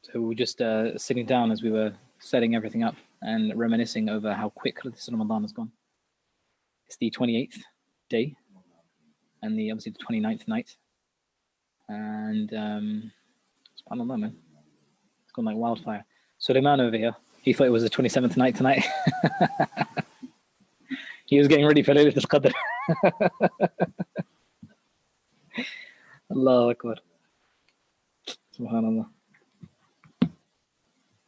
So we were just sitting down as we were setting everything up and reminiscing over how quickly this Ramadan has gone. It's the 28th day and obviously the 29th night. And subhanAllah, man, it's gone like wildfire. Suleiman over here, he thought it was the 27th night tonight. He was getting ready for Laylat al-Qadr. Allahu Akbar. Subhanallah.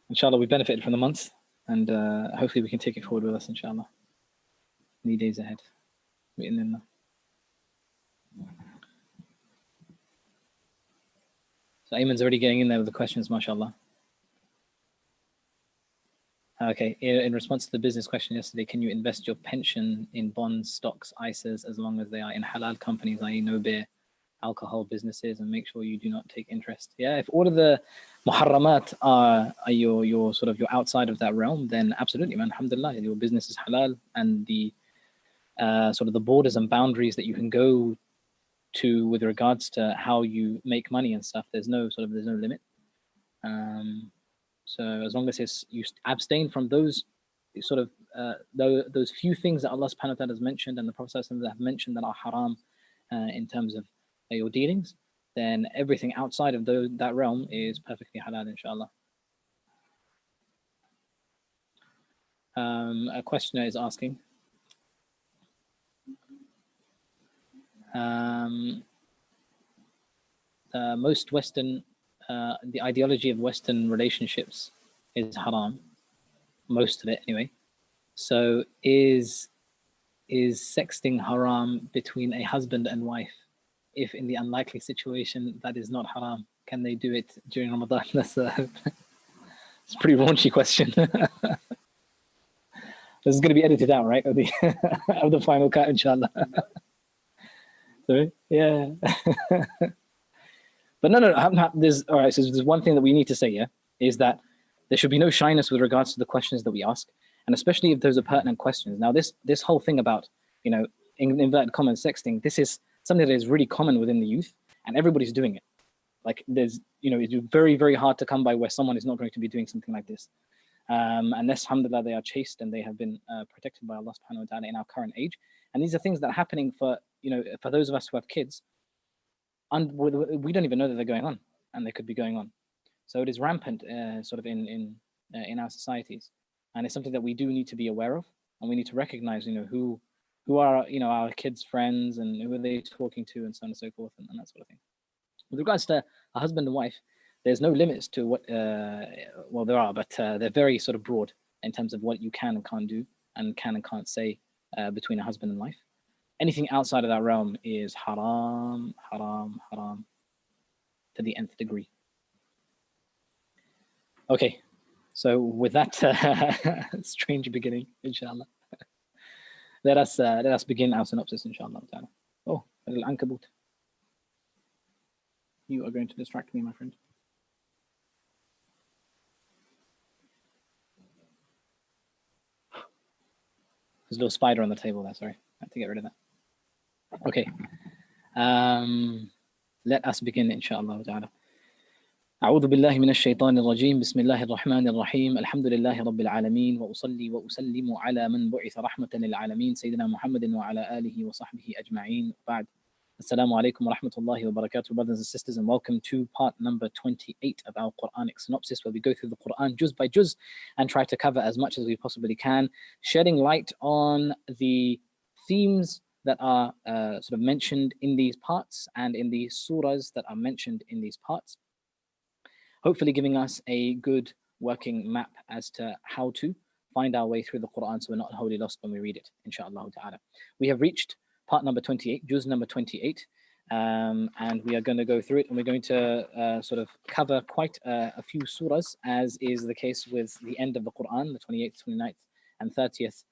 Inshallah, we benefited from the month, and hopefully we can take it forward with us, inshallah, in the days ahead. Bi'idhnillah. So Ayman's already getting in there with the questions, mashallah. Okay, in response to the business question yesterday, can you invest your pension in bonds, stocks, ISAs, as long as they are in halal companies, i.e. no beer, alcohol businesses, and make sure you do not take interest? Yeah, if all of the muharramat are your sort of, you're outside of that realm, then absolutely, man, alhamdulillah, your business is halal, and the sort of the borders and boundaries that you can go to with regards to how you make money and stuff, there's no limit. So as long as you abstain from those sort of those few things that Allah subhanahu wa ta'ala has mentioned and the Prophet have mentioned that are haram in terms of your dealings, then everything outside of that realm is perfectly halal, inshallah. A questioner is asking, most Western, the ideology of Western relationships is haram, most of it anyway. So is sexting haram between a husband and wife? If in the unlikely situation that is not haram, can they do it during Ramadan? That's it's a pretty raunchy question. This is going to be edited out, right? Of the final cut, inshallah. Sorry? Yeah. But no, all right, so there's one thing that we need to say, yeah, is that there should be no shyness with regards to the questions that we ask, and especially if those are pertinent questions. Now, this whole thing about, in inverted commas, sexting, this is something that is really common within the youth, and everybody's doing it. Like it's very, very hard to come by where someone is not going to be doing something like this. Unless, alhamdulillah, they are chaste and they have been protected by Allah subhanahu wa ta'ala in our current age. And these are things that are happening for those of us who have kids, and we don't even know that they're going on, and they could be going on. So it is rampant sort of in our societies, and it's something that we do need to be aware of, and we need to recognize who are our kids' friends and who are they talking to, and so on and so forth, and that sort of thing. With regards to a husband and wife, there's no limits to what well, there are, but they're very sort of broad in terms of what you can and can't do and can and can't say between a husband and wife. Anything outside of that realm is haram, haram, haram to the nth degree. Okay, so with that strange beginning, inshallah, let us begin our synopsis, inshallah. Oh, a little ankabut. You are going to distract me, my friend. There's a little spider on the table there, sorry. I have to get rid of that. Okay. Let us begin, inshallah ta'ala. أعوذ بالله من الشيطان الرجيم بسم الله الرحمن الرحيم الحمد لله رب العالمين وأصلي وأسلم على من بعث رحمة للعالمين سيدنا محمد وعلى آله وصحبه أجمعين بعد. Assalamu alaikum wa rahmatullahi wa barakatuh, brothers and sisters, and welcome to part number 28 of our Quranic synopsis, where we go through the Quran juz by juz and try to cover as much as we possibly can, shedding light on the themes that are sort of mentioned in these parts and in the surahs that are mentioned in these parts. Hopefully giving us a good working map as to how to find our way through the Quran so we're not wholly lost when we read it, inshallah ta'ala. We have reached part number 28, juz number 28, and we are going to go through it, and we're going to sort of cover quite a few surahs, as is the case with the end of the Quran. The 28th, 29th, and 30th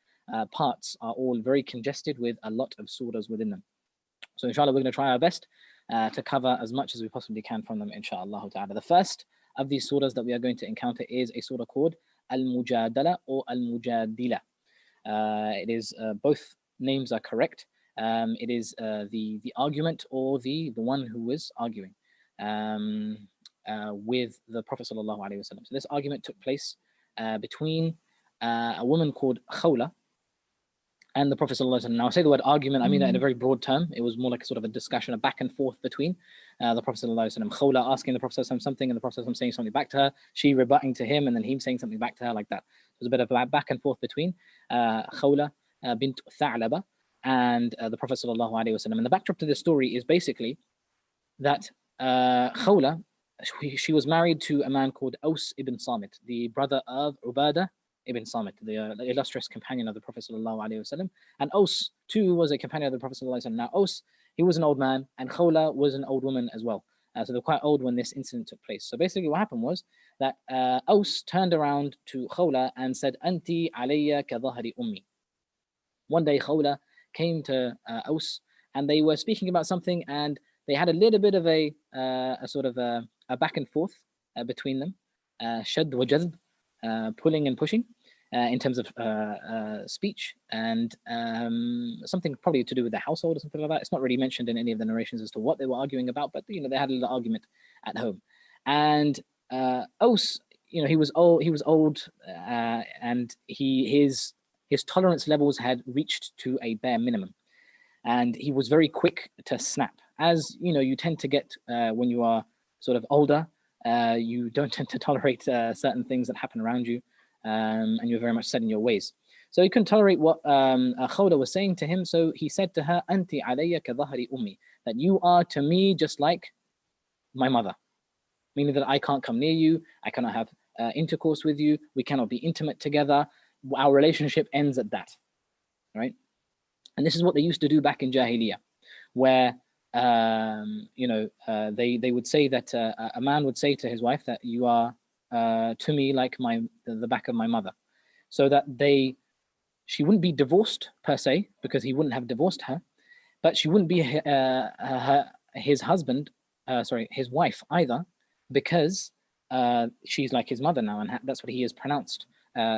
parts are all very congested with a lot of surahs within them. So inshallah, we're going to try our best to cover as much as we possibly can from them, inshallah ta'ala. The first of these surahs that we are going to encounter is a surah called Al-Mujadala or Al-Mujadila. It is both names are correct. It is the argument or the one who is arguing. with the Prophet sallallahu alaihi wasallam. So this argument took place between a woman called Khawla and the Prophet sallallahu alaihi wasallam. Now I say the word argument, I mean that in a very broad term. It was more like a sort of a discussion, a back and forth between the Prophet sallallahu alaihi wasallam. Khawla asking the Prophet sallallahu alaihi wasallam something, and the Prophet sallallahu alaihi wasallam saying something back to her. She rebutting to him, and then him saying something back to her, like that. It was a bit of a back and forth between Khawla bint Tha'laba and the Prophet sallallahu alaihi wasallam. And the backdrop to this story is basically that Khawla, she was married to a man called Aus ibn Samit, the brother of Ubadah ibn Samit, the illustrious companion of the Prophet sallallahu alaihi wasallam. And Aus too was a companion of the Prophet sallallahu alaihi wasallam. Now Aus, he was an old man, and Khawla was an old woman as well. So they were quite old when this incident took place. So basically what happened was that Aus turned around to Khawla and said, Anti alayya ka dhahri ummi. One day Khawla came to Aus, and they were speaking about something, and they had a little bit of a sort of a back and forth between them, shad wa jadb, pulling and pushing in terms of speech, and something probably to do with the household or something like that. It's not really mentioned in any of the narrations as to what they were arguing about, but they had a little argument at home. And Aus, he was old, and his tolerance levels had reached to a bare minimum, and he was very quick to snap. As you tend to get when you are sort of older, you don't tend to tolerate certain things that happen around you, and you're very much set in your ways. So he couldn't tolerate what Khawla was saying to him, so he said to her, Anti alayya ka dhahri ummi, that you are to me just like my mother, meaning that I can't come near you, I cannot have intercourse with you, we cannot be intimate together, our relationship ends at that, right? And this is what they used to do back in Jahiliyyah, where they would say that a man would say to his wife that you are to me like the back of my mother, so that she wouldn't be divorced per se, because he wouldn't have divorced her, but she wouldn't be his wife either, because she's like his mother now, and that's what he has pronounced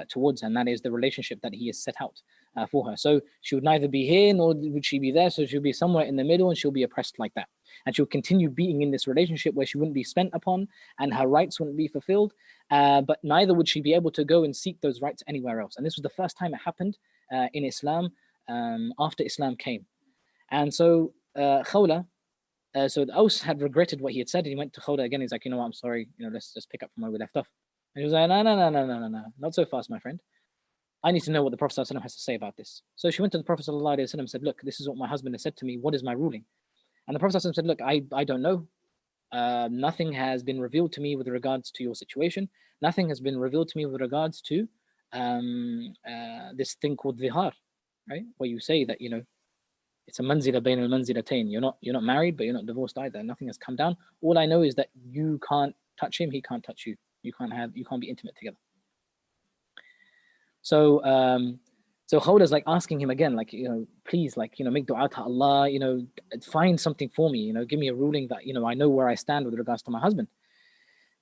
towards her, and that is the relationship that he has set out for her. So she would neither be here nor would she be there, so she'll be somewhere in the middle, and she'll be oppressed like that. And she'll continue being in this relationship where she wouldn't be spent upon and her rights wouldn't be fulfilled, but neither would she be able to go and seek those rights anywhere else. And this was the first time it happened in Islam, after Islam came. And so Khawla, so Aus had regretted what he had said, and he went to Khawla again. He's like, what, I'm sorry, let's just pick up from where we left off. And he was like, no, not so fast, my friend. I need to know what the Prophet ﷺ has to say about this. So she went to the Prophet ﷺ and said, look, this is what my husband has said to me. What is my ruling? And the Prophet ﷺ said, look, I don't know. Nothing has been revealed to me with regards to your situation. Nothing has been revealed to me with regards to this thing called dhihar, right? Where you say that, it's a manzila bayn al-manzilatayn. You're not married, but you're not divorced either. Nothing has come down. All I know is that you can't touch him, he can't touch you. You can't be intimate together. So Khawla's like asking him again, like, please, like, make dua to Allah, find something for me, give me a ruling that, I know where I stand with regards to my husband.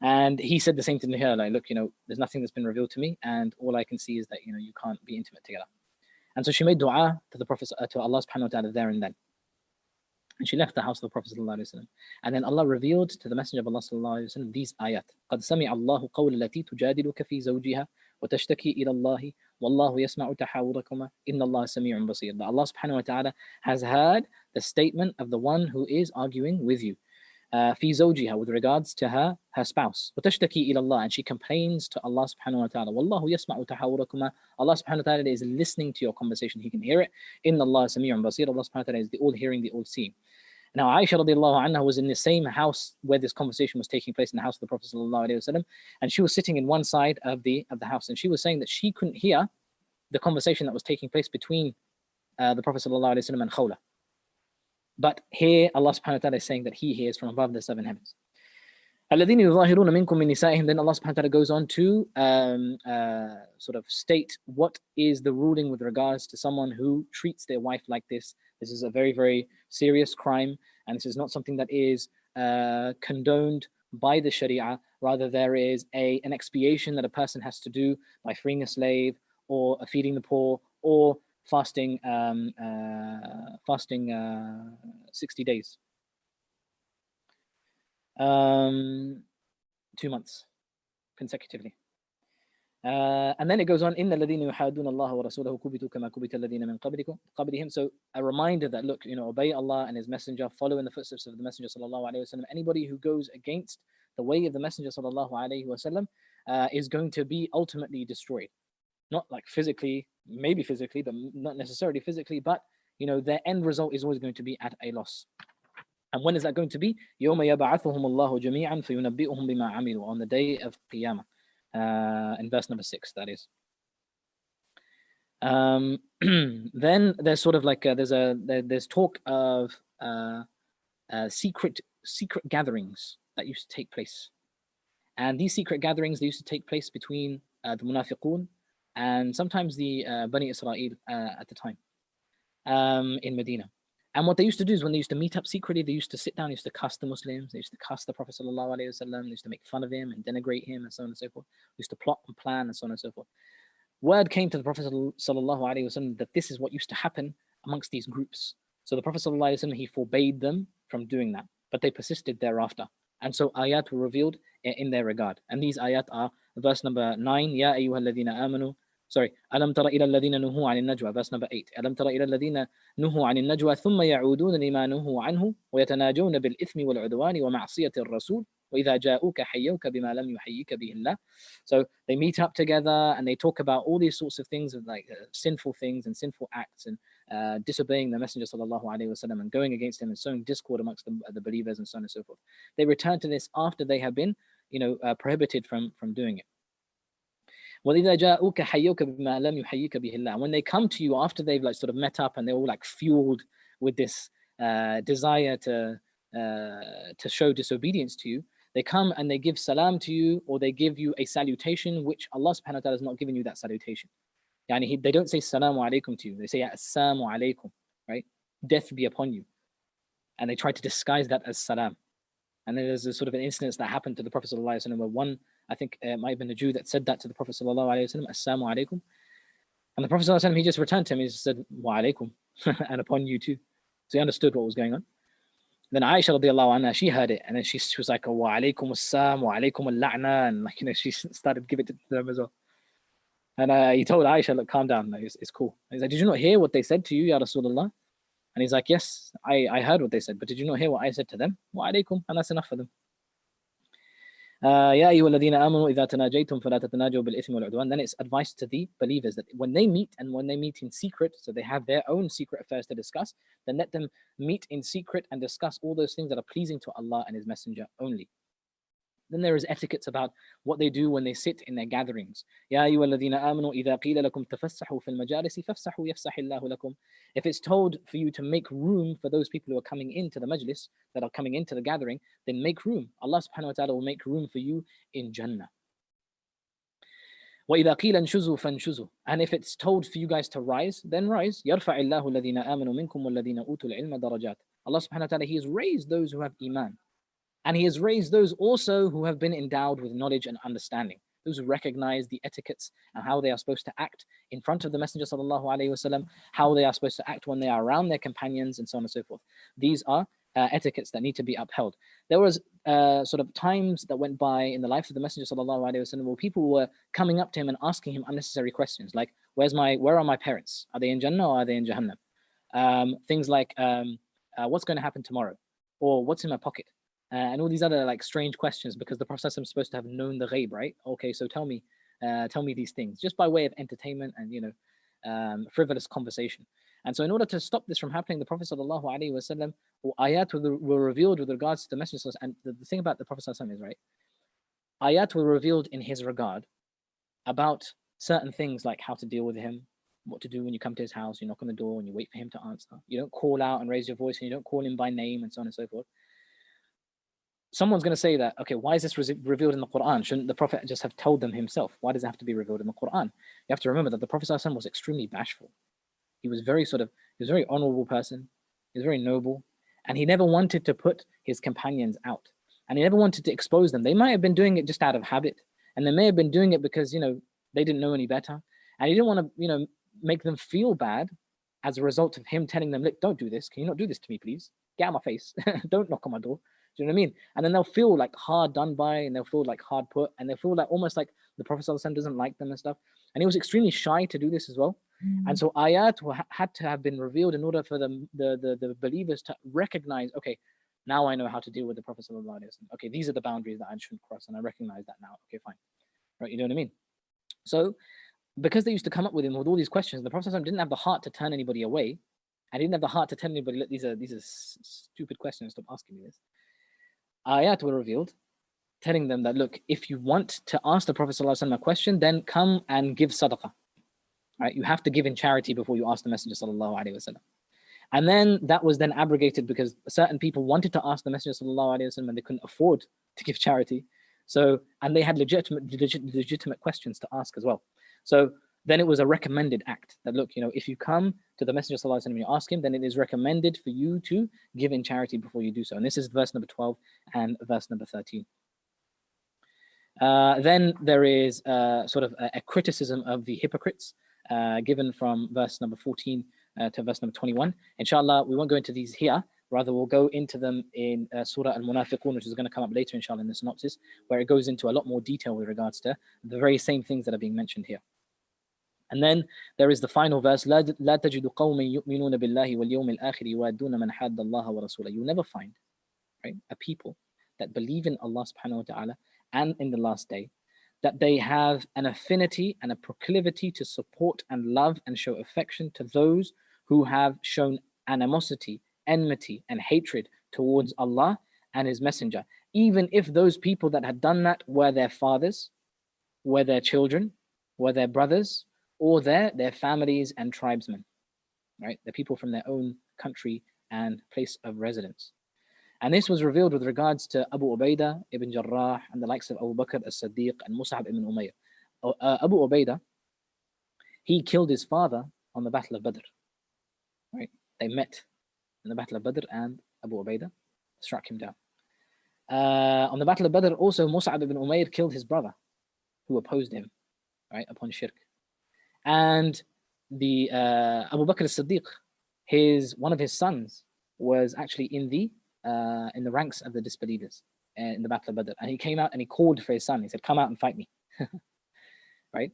And he said the same thing to her, like, look, there's nothing that's been revealed to me, and all I can see is that, you can't be intimate together. And so she made dua to the Prophet, to Allah subhanahu wa ta'ala there and then. And she left the house of the Prophet sallallahu alaihi wasallam. And then Allah revealed to the Messenger of Allah sallallahu alaihi wasallam these ayat. قَدْ سَمِعَ اللَّهُ قَوْلَ الَّتِي تُجَادِلُكَ فِي زَوْجِهَا وَتَشْتَكِي إِلَى اللَّهِ وَاللَّهُ يَسْمَعُ تَحَاوُرَكُمَا إِنَّ اللَّهَ سَمِيعٌ بَصِيرٌ. That Allah subhanahu wa ta'ala has heard the statement of the one who is arguing with you. في زوجها, with regards to her spouse. وتشتكي إلى الله, and she complains to Allah subhanahu wa ta'ala. والله يسمع تحاوركما. Allah subhanahu wa ta'ala is listening to your conversation. He can hear it. إن الله سميع بصير. Allah subhanahu wa ta'ala is the all hearing, the all seeing. Now Aisha radiallahu anha was in the same house where this conversation was taking place, in the house of the Prophet sallallahu alaihi wasallam, and she was sitting in one side of the house, and she was saying that she couldn't hear the conversation that was taking place between the Prophet sallallahu alaihi wasallam and Khawla. But here Allah subhanahu wa ta'ala is saying that he hears from above the seven heavens. الَّذِينَ يُظَاهِرُونَ مِنْكُم مِّن نِّسَائِهِمْ. Then Allah subhanahu wa ta'ala goes on to sort of state what is the ruling with regards to someone who treats their wife like this. This is a very, very serious crime, and this is not something that is condoned by the Sharia. Rather, there is an expiation that a person has to do by freeing a slave, or feeding the poor, or fasting 60 days. 2 months consecutively. And then it goes on, إِنَّ الَّذِينَ يُحَادُّونَ اللَّهَ وَرَسُولَهُ كُبِتُوا كَمَا كُبِتَ الَّذِينَ مِنْ قَبْلِهِمْ. So a reminder that, look, obey Allah and His Messenger, follow in the footsteps of the Messenger sallallahu alaihi wasallam. Anybody who goes against the way of the Messenger sallallahu alaihi wasallam is going to be ultimately destroyed. Not like physically, maybe physically, but not necessarily physically, but their end result is always going to be at a loss. And when is that going to be? يَوْمَ يَبْعَثُهُمُ اللَّهُ جَمِيعًا فَيُنَبِّئُهُم بِمَا عَمِلُوا, on the day of Qiyamah. In verse number 6, that is. Then there's sort of like there's talk of secret gatherings that used to take place, and these secret gatherings, they used to take place between the Munafiqun and sometimes the Bani Israel at the time in Medina. And what they used to do is when they used to meet up secretly, they used to sit down, they used to cuss the Muslims, they used to cuss the Prophet sallallahu alaihi wasallam, they used to make fun of him and denigrate him and so on and so forth. They used to plot and plan and so on and so forth. Word came to the Prophet sallallahu alaihi wasallam that this is what used to happen amongst these groups. So the Prophet sallallahu alaihi wasallam, he forbade them from doing that, but they persisted thereafter. And so ayat were revealed in their regard. And these ayat are verse number 9, Ya ayyuhalladhina amanu. Sorry, ألم تر إلى الذين نهوا عن النجوى, verse number 8. ألم تر إلى الذين نهوا عن النجوى ثم يعودون لما نهوا عنه ويتناجون بالإثم والعدوان ومعصية الرسول وإذا جاءوك حيوك بما لم يحييك به الله. So they meet up together and they talk about all these sorts of things, like sinful things and sinful acts and disobeying the Messenger sallallahu alaihi wasallam and going against him and sowing discord amongst the believers and so on and so forth. They return to this after they have been, prohibited from doing it. وَإِذَا جَاءُوكَ حَيَّوْكَ بِمَا لَمْ يُحَيِّكَ بِهِ اللَّهُ. When they come to you after they've like sort of met up and they're all like fueled with this desire to show disobedience to you, they come and they give salam to you, or they give you a salutation which Allah subhanahu wa ta'ala has not given you that salutation. Yani they don't say salamu alaikum to you, they say assalamu alaikum, right? Death be upon you. And they try to disguise that as salam. And then there's a sort of an instance that happened to the Prophet sallallahu alaihi wasallam where one, I think it might have been a Jew that said that to the Prophet sallallahu alaihi wasallam, assalamu alaikum. And the Prophet sallallahu alaihi wasallam, he just returned to him, he just said, wa alaikum, and upon you too. So he understood what was going on. Then Aisha radiallahu anha, she heard it, and then she was like, wa alaikum assalam, wa alaikum al-la'na, and like, she started giving it to them as well. And he told Aisha, look, calm down, it's cool. And he's like, did you not hear what they said to you, Ya Rasulullah? And he's like, yes, I heard what they said, but did you not hear what I said to them? Wa alaikum, and that's enough for them. يا أيها الذين آمنوا إذا تناجيتم فلا تتناجوا بالإثم والعدوان. Then it's advice to the believers that when they meet, and when they meet in secret, so they have their own secret affairs to discuss, then let them meet in secret and discuss all those things that are pleasing to Allah and His Messenger only. Then there is etiquettes about what they do when they sit in their gatherings. يا أيها الذين آمنوا إذا قيل لكم تفسحوا في المجالس فافسحوا يفسح الله لكم. If it's told for you to make room for those people who are coming into the majlis, that are coming into the gathering, then make room. Allah subhanahu wa ta'ala will make room for you in Jannah. وإذا قيل انشزوا فانشزوا. And if it's told for you guys to rise, then rise. يرفع الله الذين آمنوا منكم والذين أوتوا العلم درجات. Allah subhanahu wa ta'ala, He has raised those who have iman. And He has raised those also who have been endowed with knowledge and understanding, those who recognize the etiquettes and how they are supposed to act in front of the Messenger sallallahu alaihi wasallam, how they are supposed to act when they are around their companions, and so on and so forth. These are etiquettes that need to be upheld. There was sort of times that went by in the life of the Messenger sallallahu alaihi wasallam where people were coming up to him and asking him unnecessary questions, like, where are my parents? Are they in Jannah or are they in Jahannam? Things like, what's going to happen tomorrow? Or what's in my pocket? And all these other like strange questions, because the Prophet is supposed to have known the ghaib, right? Okay, so tell me these things, just by way of entertainment and frivolous conversation. And so in order to stop this from happening, the Prophet sallallahu alaihi wasallam, ayat were revealed with regards to the Messenger. And the thing about the Prophet sallallahu is, right, ayat were revealed in his regard about certain things, like how to deal with him, what to do when you come to his house, you knock on the door and you wait for him to answer. You don't call out and raise your voice, and you don't call him by name, and so on and so forth. Someone's going to say that, okay, why is this revealed in the Qur'an? Shouldn't the Prophet just have told them himself? Why does it have to be revealed in the Qur'an? You have to remember that the Prophet ﷺ was extremely bashful. He was very he was a very honorable person. He was very noble. And he never wanted to put his companions out. And he never wanted to expose them. They might have been doing it just out of habit. And they may have been doing it because, they didn't know any better. And he didn't want to, make them feel bad as a result of him telling them, look, don't do this. Can you not do this to me, please? Get out of my face. Don't knock on my door. Do you know what I mean? And then they'll feel like hard done by, and they'll feel like hard put, and they'll feel like almost like the Prophet ﷺ doesn't like them and stuff. And he was extremely shy to do this as well. And so ayat had to have been revealed in order for the believers to recognize, okay, now I know how to deal with the Prophet ﷺ. Okay, these are the boundaries that I shouldn't cross, and I recognize that now. Okay, fine. Right, you know what I mean? So because they used to come up with him with all these questions, the Prophet ﷺ didn't have the heart to turn anybody away. And he didn't have the heart to tell anybody, look, these are stupid questions, stop asking me this. Ayat were revealed, telling them that, look, if you want to ask the Prophet ﷺ a question, then come and give sadaqah. Right? You have to give in charity before you ask the Messenger ﷺ. And then that was then abrogated because certain people wanted to ask the Messenger ﷺ and they couldn't afford to give charity. So, and they had legitimate questions to ask as well. So then it was a recommended act that, look, if you come to the Messenger ﷺ and you ask him, then it is recommended for you to give in charity before you do so. And this is verse number 12 and verse number 13. Then there is sort of a criticism of the hypocrites given from verse number 14 to verse number 21. Inshallah, we won't go into these here. Rather, we'll go into them in Surah Al-Munafiqun, which is going to come up later, inshallah, in the synopsis, where it goes into a lot more detail with regards to the very same things that are being mentioned here. And then there is the final verse, لا تجد قوم يؤمنون بالله واليوم الآخر يوادون من حاد الله ورسوله. You'll never find, right, a people that believe in Allah subhanahu wa ta'ala and in the last day, that they have an affinity and a proclivity to support and love and show affection to those who have shown animosity, enmity, and hatred towards Allah and His Messenger, even if those people that had done that were their fathers, were their children, were their brothers, or their families and tribesmen, right? The people from their own country and place of residence. And this was revealed with regards to Abu Ubaidah ibn Jarrah and the likes of Abu Bakr as-Siddiq and Mus'ab ibn Umayr. Abu Ubaidah, he killed his father on the Battle of Badr, right? They met in the Battle of Badr and Abu Ubaidah struck him down. On the Battle of Badr also, Mus'ab ibn Umayr killed his brother who opposed him, right, upon shirk. And the Abu Bakr as-Siddiq, one of his sons was actually in the ranks of the disbelievers in the Battle of Badr. And he came out and he called for his son. He said, come out and fight me. Right?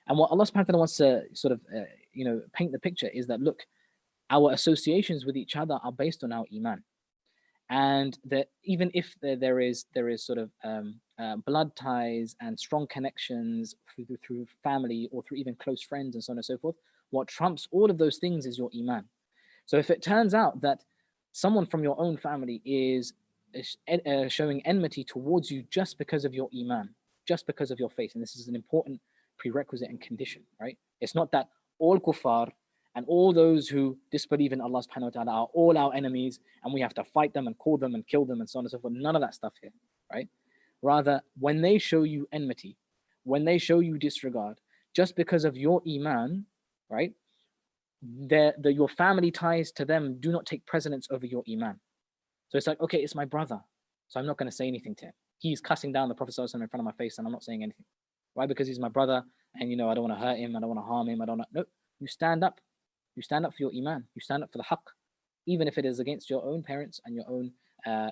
And what Allah subhanahu wa ta'ala wants to sort of, paint the picture is that, look, our associations with each other are based on our iman. And that even if there is sort of blood ties and strong connections through family or through even close friends and so on and so forth, what trumps all of those things is your iman. So if it turns out that someone from your own family is showing enmity towards you just because of your iman, just because of your faith, and this is an important prerequisite and condition, right? It's not that all kuffar and all those who disbelieve in Allah subhanahu wa ta'ala are all our enemies and we have to fight them and call them and kill them and so on and so forth. None of that stuff here, right? Rather, when they show you enmity, when they show you disregard, just because of your iman, right? Your family ties to them do not take precedence over your iman. So it's like, okay, it's my brother, so I'm not going to say anything to him. He's cussing down the Prophet ﷺ in front of my face and I'm not saying anything. Why? Because he's my brother and I don't want to hurt him, I don't want to harm him, no, you stand up. You stand up for your iman. You stand up for the haqq, even if it is against your own parents and your own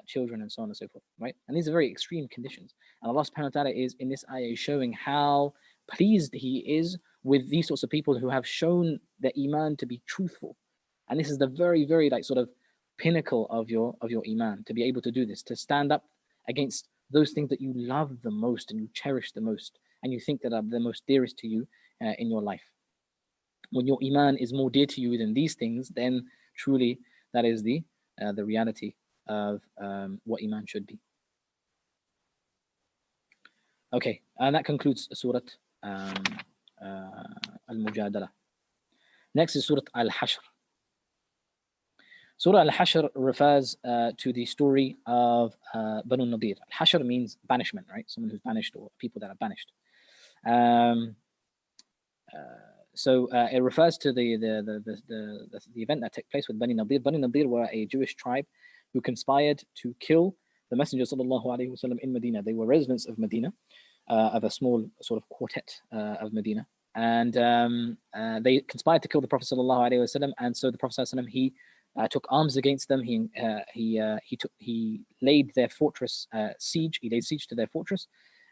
children and so on and so forth, right? And these are very extreme conditions. And Allah subhanahu wa ta'ala is, in this ayah, showing how pleased He is with these sorts of people who have shown their iman to be truthful. And this is the very, very sort of pinnacle of your iman, to be able to do this, to stand up against those things that you love the most and you cherish the most and you think that are the most dearest to you in your life. When your iman is more dear to you than these things, then truly that is the reality of what iman should be. Okay, and that concludes Surah Al-Mujadala. Next is Surah Al-Hashr. Surah Al-Hashr refers to the story of Banu Nadir. Al-Hashr means banishment, right? Someone who's banished or people that are banished. So it refers to the event that took place with Bani Nadir. Bani Nadir were a Jewish tribe who conspired to kill the Messenger ﷺ in Medina. They were residents of Medina, of a small sort of quartet of Medina. And they conspired to kill the Prophet ﷺ. And so the Prophet ﷺ, he took arms against them. He laid their fortress siege. He laid siege to their fortress,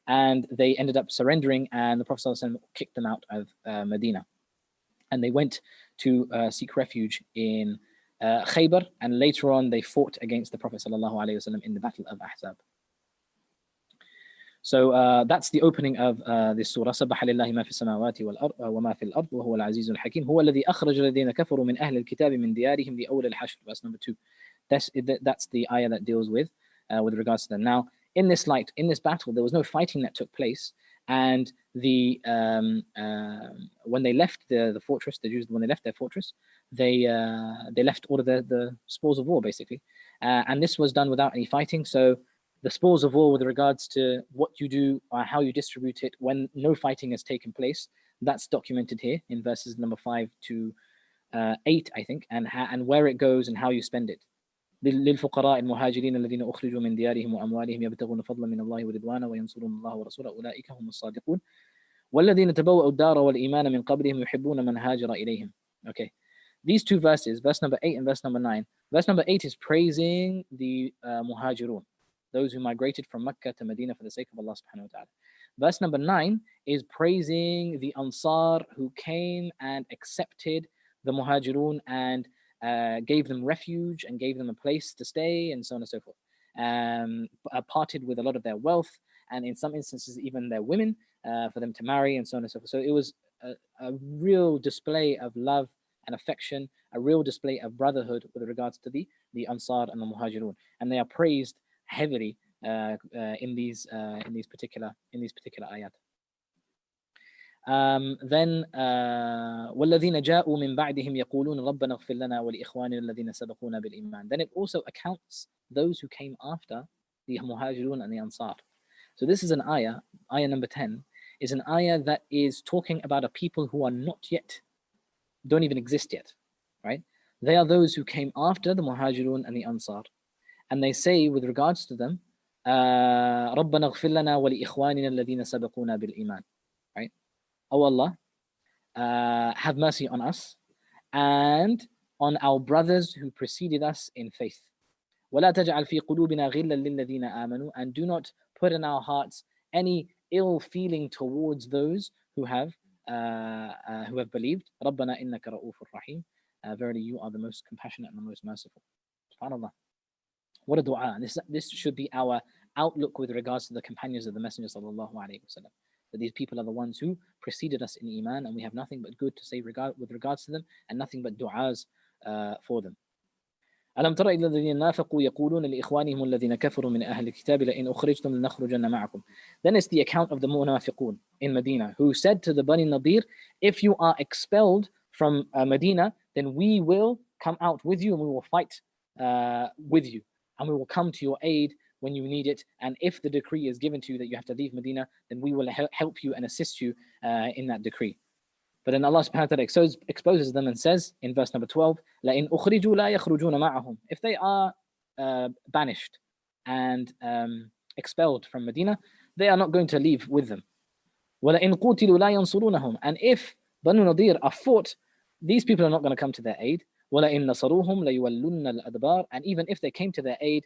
and they ended up surrendering. And the Prophet ﷺ kicked them out of Medina, and they went to seek refuge in Khaybar. And later on, they fought against the Prophet ﷺ in the Battle of Ahzab. So that's the opening of this surah. سبح لله ما في السماوات والأرض وما في الأرض وهو العزيز الحكيم هو الذي أخرج الذين كفروا من أهل الكتاب من ديارهم لأول الحشر. Verse number 2. That's the ayah that deals with regards to them. Now, in this battle, there was no fighting that took place, and when they left the fortress, the Jews, when they left their fortress, they left all of the spoils of war, basically, and this was done without any fighting. So the spoils of war with regards to what you do or how you distribute it when no fighting has taken place, that's documented here in verses number 5 to 8, I think, and where it goes and how you spend it. للفقراء المهاجرين الذين أخرجوا من ديارهم وأموالهم يبتغون فضلا من الله ورضوانا وينصرون الله ورسوله أولئك هم الصادقون والذين تبوأوا الدار والإيمان من قبلهم يحبون من هاجر إليهم. Okay, these two verses, verse number 8 and verse number 9. Verse number 8 is praising the muhajirun, those who migrated from Mecca to Medina for the sake of Allah subhanahu wa ta'ala. Verse number 9 is praising the Ansar who came and accepted the Muhajirun and gave them refuge and gave them a place to stay and so on and so forth. Parted with a lot of their wealth and in some instances even their women for them to marry and so on and so forth. So it was a real display of love and affection, a real display of brotherhood with regards to the Ansar and the Muhajirun. And they are praised heavily in these particular ayat. Then والذين جاءوا من بعدهم يقولون ربنا اغفر لنا ولإخواننا الذين سبقونا بالإيمان. Then it also accounts those who came after the Muhajirun and the Ansar. So this is an ayah number 10, is an ayah that is talking about a people who are not yet, don't even exist yet, right? They are those who came after the Muhajirun and the Ansar. And they say with regards to them, رَبَّنَا اغْفِرْ لَنَا وَلِإِخْوَانِنَا الَّذِينَ سَبَقُونَا بِالْإِيمَانِ. Right? Oh Allah, have mercy on us and on our brothers who preceded us in faith. وَلَا تَجْعَلْ فِي قُلُوبِنَا غِلًّا لِلَّذِينَ آمَنُوا. And do not put in our hearts any ill feeling towards those who have believed. رَبَّنَا إِنَّكَ رَؤُوفٌ رَحِيمٌ. Verily you are the most compassionate and the most merciful. SubhanAllah. What a dua. This should be our outlook with regards to the companions of the Messenger sallallahu alaihi wasallam. That these people are the ones who preceded us in Iman, and we have nothing but good to say with regards to them, and nothing but du'as for them. ألم تر إلى الذين نافقوا يقولون لإخوانهم الذين كفروا من أهل الكتاب لئن أخرجتم لنخرجن معكم. Then it's the account of the munafiqun in Medina who said to the Bani Nadir, if you are expelled from Medina, then we will come out with you and we will fight with you. And we will come to your aid when you need it. And if the decree is given to you that you have to leave Medina, then we will help you and assist you in that decree. But then Allah subhanahu wa ta'ala exposes them and says in verse number 12, لَإِنْ أُخْرِجُوا لَا يَخْرُجُونَ مَعَهُم. If they are banished and expelled from Medina, they are not going to leave with them. وَلَإِنْ قُوتِلُوا لَا يَنْصُرُونَهُم. And if Banu Nadir are fought, these people are not going to come to their aid. وَلَإِنْ نَصَرُوهُمْ لَيُوَلُّنَّ الْأَدْبَارِ. And even if they came to their aid,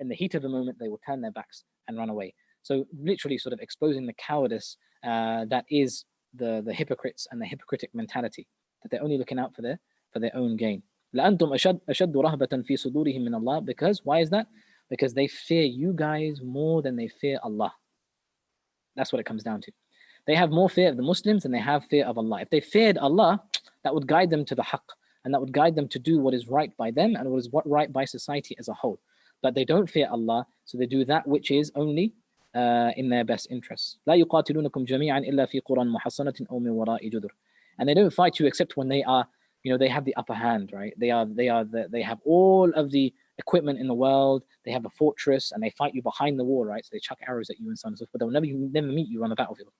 in the heat of the moment, they will turn their backs and run away. So literally sort of exposing the cowardice that is the hypocrites and the hypocritic mentality, that they're only looking out for their own gain. لَأَنْتُمْ أَشَدُّ رَهْبَةً فِي صُدُورِهِمْ مِنَ اللَّهِ. Because, why is that? Because they fear you guys more than they fear Allah. That's what it comes down to. They have more fear of the Muslims than they have fear of Allah. If they feared Allah, that would guide them to the haqq, and that would guide them to do what is right by them and what is right by society as a whole. But they don't fear Allah, so they do that which is only in their best interests. لا يقاتلونكم جميعا إلا في قرى محصنة أو من وراء جدر. And they don't fight you except when they are, they have the upper hand, right? They have all of the equipment in the world. They have a fortress, and they fight you behind the wall, right? So they chuck arrows at you and so on and so forth, but they'll never meet you on the battlefield.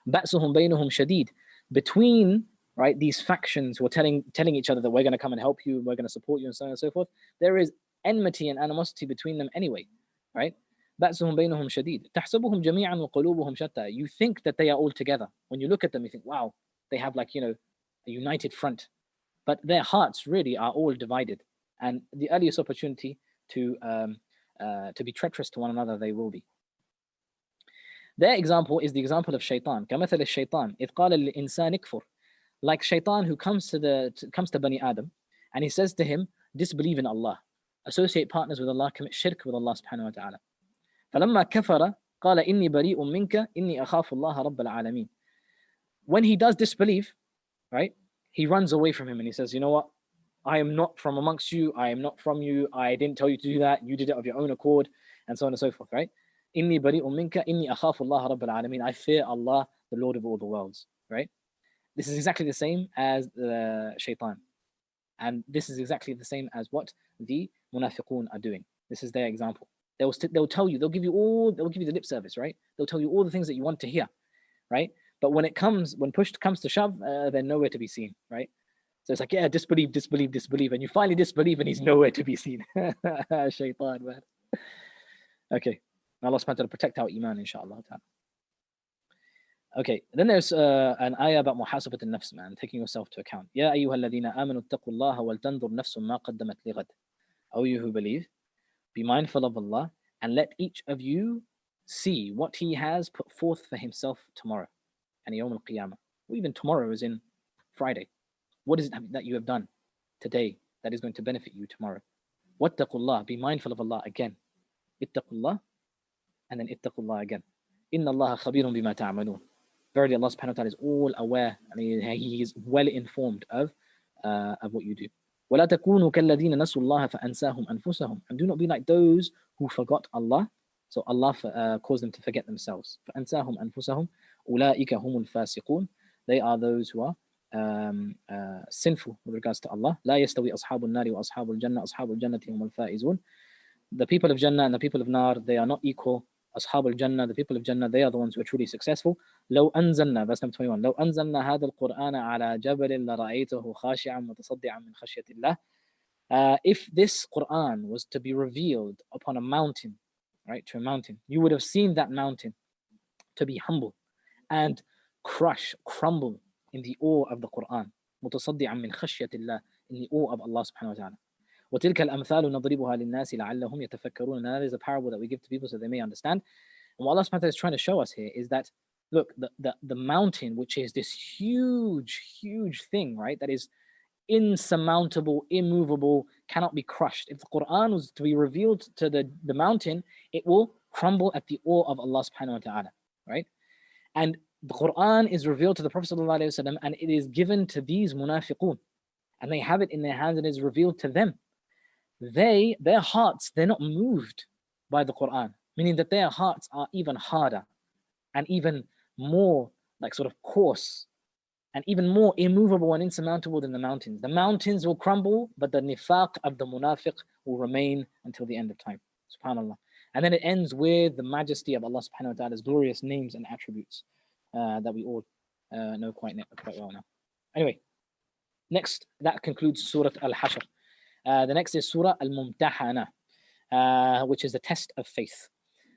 بأسهم بينهم شديد. Between, right, these factions who are telling each other that we're going to come and help you, we're going to support you, and so on and so forth, there is enmity and animosity between them anyway, right? بأسهم بينهم شديد تحسبهم جميعا وقلوبهم شتى. You think that they are all together. When you look at them, you think, wow, they have a united front. but their hearts really are all divided. And the earliest opportunity to be treacherous to one another, they will be. Their example is the example of shaitan. كمثل الشيطان إذ قال للإنسان اكفر. Like shaitan who comes to Bani Adam and he says to him, disbelieve in Allah, associate partners with Allah, commit shirk with Allah subhanahu wa ta'ala. فلما كفر قال إني بريء منك إني أخاف الله رب العالمين. When he does disbelieve, right, he runs away from him and he says, you know what, I am not from amongst you, I am not from you, I didn't tell you to do that, you did it of your own accord, and so on and so forth, right? إني بريء منك إني أخاف الله رب العالمين. I fear Allah, the Lord of all the worlds, right? This is exactly the same as the shaitan. And this is exactly the same as what the munafiqun are doing. This is their example. They'll tell you, they'll give you the lip service, right? They'll tell you all the things that you want to hear, right? But when push comes to shove, they're nowhere to be seen, right? So it's like, yeah, disbelieve, and you finally disbelieve, and he's nowhere to be seen. Shaitan, man. Okay, Allah subhanahu wa ta'ala protect our iman, inshallah. Okay, then there's an ayah about muhasabat al-nafs, man, taking yourself to account. Ya ayyuha alladhina amanu ittaqullaha wal tanzur nafsum ma qaddamat lighad. O you who believe, be mindful of Allah and let each of you see what he has put forth for himself tomorrow. And yawm al-qiyamah. Or even tomorrow is in Friday. What is it that you have done today that is going to benefit you tomorrow? Wattaqullah, be mindful of Allah again. Ittaqullah, and then ittaqullah again. Inna Allah khabirun bima ta'amalun. Verily Allah subhanahu wa ta'ala is all aware and he is well informed of what you do. وَلَا تَكُونُوا كَالَّذِينَ نَسُوا اللَّهَ فَأَنْسَاهُمْ أَنفُسَهُم. And do not be like those who forgot Allah, so Allah caused them to forget themselves. فَأَنْسَاهُمْ أَنفُسَهُم أُولَٰئِكَ هُمُ الْفَاسِقُونَ. They are those who are sinful with regards to Allah. لا يستوي أصحاب النار وأصحاب الجنة أصحاب الجنة هم الفائزون. The people of Jannah and the people of Nar, they are not equal. أصحاب الجنة, the people of Jannah, they are the ones who are truly successful. لو أنزلنا, verse number 21, لو أنزلنا هذا القرآن على جبل لرأيته خاشعا متصدعا من خشية الله. If this Qur'an was to be revealed upon a mountain, right, to a mountain, you would have seen that mountain to be humble and crumble in the awe of the Qur'an. متصدعا من خشية الله, in the awe of Allah subhanahu wa ta'ala. وتلك الأمثال نضربها للناس لعلهم يتفكرون. And that is a parable that we give to people so they may understand. And what Allah subhanahu wa ta'ala is trying to show us here is that, look, the mountain, which is this huge thing, right, that is insurmountable, immovable, cannot be crushed. If the Quran was to be revealed to the mountain, it will crumble at the awe of Allah subhanahu wa ta'ala, right? And the Quran is revealed to the Prophet sallallahu alaihi wasallam, and it is given to these munafiqun, and they have it in their hands and it is revealed to them. Their hearts, they're not moved by the Quran, meaning that their hearts are even harder and even more like sort of coarse and even more immovable and insurmountable than the mountains. The mountains will crumble, but the nifaq of the munafiq will remain until the end of time. SubhanAllah. And then it ends with the majesty of Allah subhanahu wa ta'ala's glorious names and attributes that we all know quite well now. Anyway, next, that concludes Surah Al-Hashr. The next is Surah Al-Mumtahana, which is the test of faith.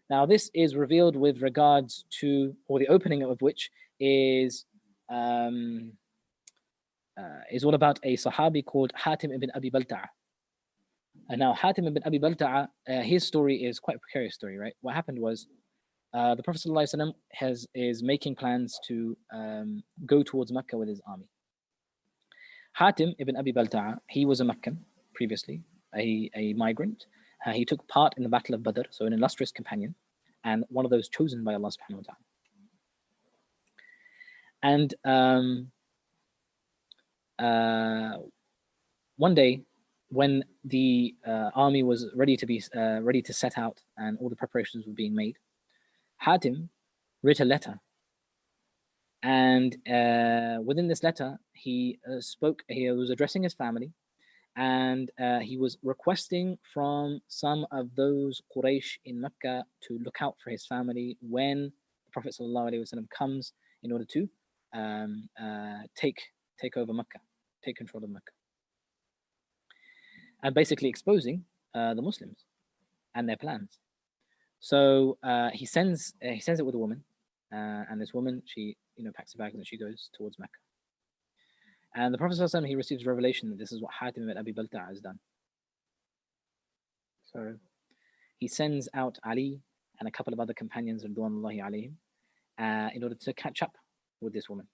Now, this is revealed with regards to, or the opening of which is all about a Sahabi called Hatim ibn Abi Balta'a. And now, Hatim ibn Abi Balta'a, his story is quite a precarious story, right? What happened was, the Prophet ﷺ is making plans to go towards Mecca with his army. Hatim ibn Abi Balta'a, he was a Meccan previously, a migrant. He took part in the Battle of Badr, so an illustrious companion, and one of those chosen by Allah subhanahu wa ta'ala. And one day, when the army was ready to set out and all the preparations were being made, Hatim wrote a letter. And within this letter, he was addressing his family, and he was requesting from some of those Quraysh in Mecca to look out for his family when the Prophet ﷺ comes in order to take over Mecca, take control of Mecca. And basically exposing the Muslims and their plans. So he sends it with a woman, and this woman, she packs her bags and she goes towards Mecca. And the Prophet ﷺ, he receives revelation that this is what Hatim ibn Abi Balta'a has done. So he sends out Ali and a couple of other companions, Ridwanullahi alayhim, in order to catch up with this woman.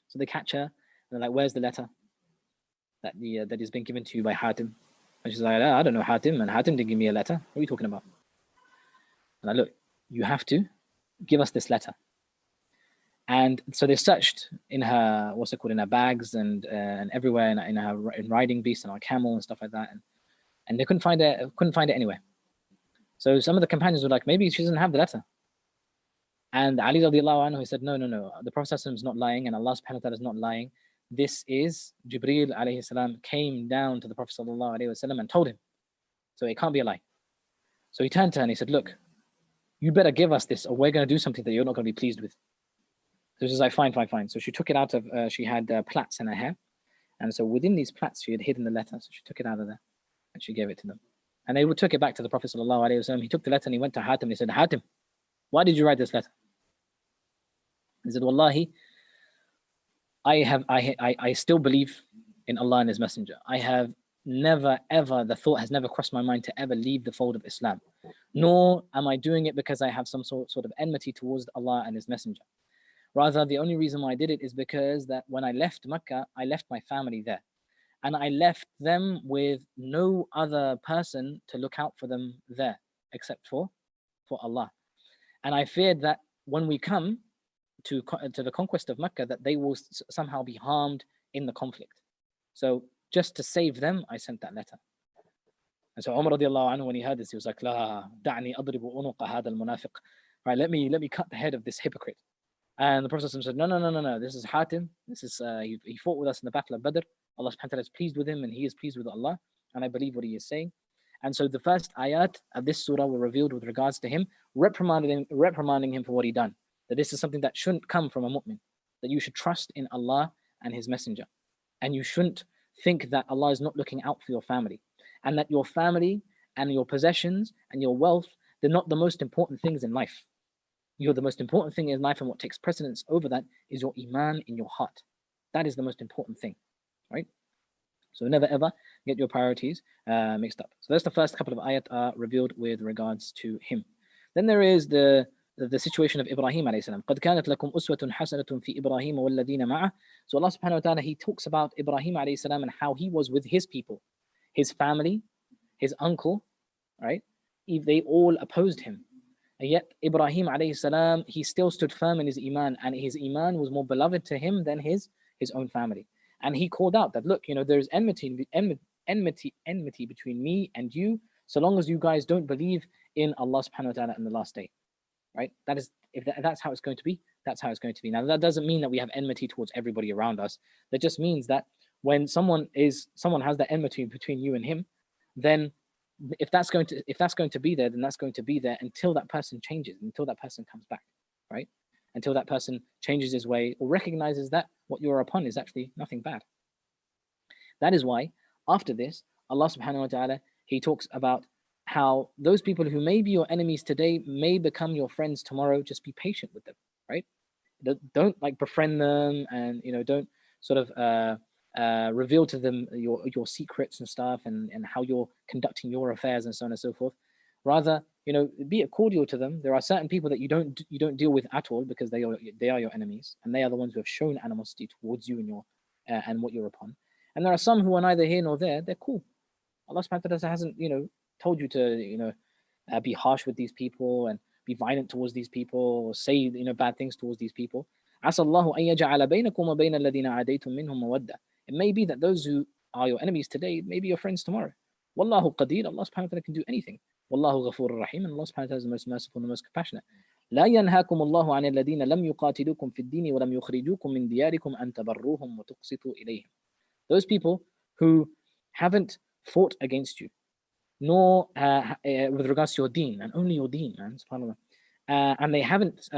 So they catch her, and they're like, where's the letter that has been given to you by Hatim? And she's like, I don't know Hatim, and Hatim didn't give me a letter. What are you talking about? And I look, you have to give us this letter. And so they searched in her, in her bags and everywhere, in her riding beast and our camel and stuff like that, and they couldn't find it anywhere. So some of the companions were like, maybe she doesn't have the letter. And Ali radiallahu anhu, he said, no, the Prophet is not lying, and Allah subhanahu wa ta'ala is not lying. This is Jibreel alayhi salam came down to the Prophet sallallahu alayhi wasallam and told him. So it can't be a lie. So he turned to her and he said, look, you better give us this, or we're going to do something that you're not going to be pleased with. So she's like, fine. So she took it out of, she had plaits in her hair. And so within these plaits, she had hidden the letter. So she took it out of there and she gave it to them. And they took it back to the Prophet sallallahu alayhi wasallam. He took the letter and he went to Hatim and he said, Hatim, why did you write this letter? He said, Wallahi, I still believe in Allah and His Messenger. I have never, ever, the thought has never crossed my mind to ever leave the fold of Islam. Nor am I doing it because I have some sort of enmity towards Allah and His Messenger. Rather, the only reason why I did it is because that when I left Mecca, I left my family there. And I left them with no other person to look out for them there, except for Allah. And I feared that when we come to the conquest of Mecca, that they will somehow be harmed in the conflict. So just to save them, I sent that letter. And so Umar radiallahu anhu, when he heard this, he was like, La da'ni adribu unuqa hadha al-munafiq. Right, let me cut the head of this hypocrite. And the Prophet said, no, this is Hatim. This is he fought with us in the battle of Badr. Allah subhanahu wa ta'ala is pleased with him and he is pleased with Allah. And I believe what he is saying. And so the first ayat of this surah were revealed with regards to him, reprimanding him for what he done. That this is something that shouldn't come from a mu'min. That you should trust in Allah and His Messenger. And you shouldn't think that Allah is not looking out for your family. And that your family and your possessions and your wealth, they're not the most important things in life. You're the most important thing in life, and what takes precedence over that is your iman in your heart. That is the most important thing, right? So never ever get your priorities mixed up. So that's the first couple of ayat revealed with regards to him. Then there is the situation of Ibrahim alayhi salam. قَدْ كَانَتْ لَكُمْ أُسْوَةٌ حَسَنَةٌ فِي إِبْرَاهِيمَ وَالَّذِينَ مَعَهُ. So Allah subhanahu wa ta'ala, He talks about Ibrahim alayhi salam and how he was with his people, his family, his uncle, right? They all opposed him. And yet Ibrahim alayhi salam, he still stood firm in his iman, and his iman was more beloved to him than his own family. And he called out that, look, there's enmity between me and you, so long as you guys don't believe in Allah subhanahu wa ta'ala in the last day, right? That is, if that's how it's going to be, that's how it's going to be. Now that doesn't mean that we have enmity towards everybody around us. That just means that when someone has that enmity between you and him, then if that's going to be there, then that's going to be there until that person changes, until that person comes back, right? Until that person changes his way or recognizes that what you're upon is actually nothing bad. That is why after this, Allah subhanahu wa ta'ala, He talks about how those people who may be your enemies today may become your friends tomorrow. Just be patient with them, right? Don't like befriend them, and don't sort of reveal to them your secrets and stuff, and how you're conducting your affairs and so on and so forth. Rather, be cordial to them. There are certain people that you don't deal with at all, because they are your enemies, and they are the ones who have shown animosity towards you and your and what you're upon. And there are some who are neither here nor there. They're cool. Allah subhanahu wa ta'ala hasn't told you to be harsh with these people and be violent towards these people, or say bad things towards these people. عسى الله أن يجعل بينكم وبين الذين عاديتم منهم مودة. It may be that those who are your enemies today may be your friends tomorrow. Wallahu qadir. Allah subhanahu wa ta'ala can do anything. Wallahu ghafurur rahim. And Allah subhanahu wa ta'ala is the most merciful and the most compassionate. لا ينهاكم الله عن الذين لم يقاتلوكم في الدين ولم يخرجوكم من دياركم أن تبروهم وتقسطوا إليهم. Those people who haven't fought against you, nor with regards to your deen, and only your deen, man, subhanAllah. And they haven't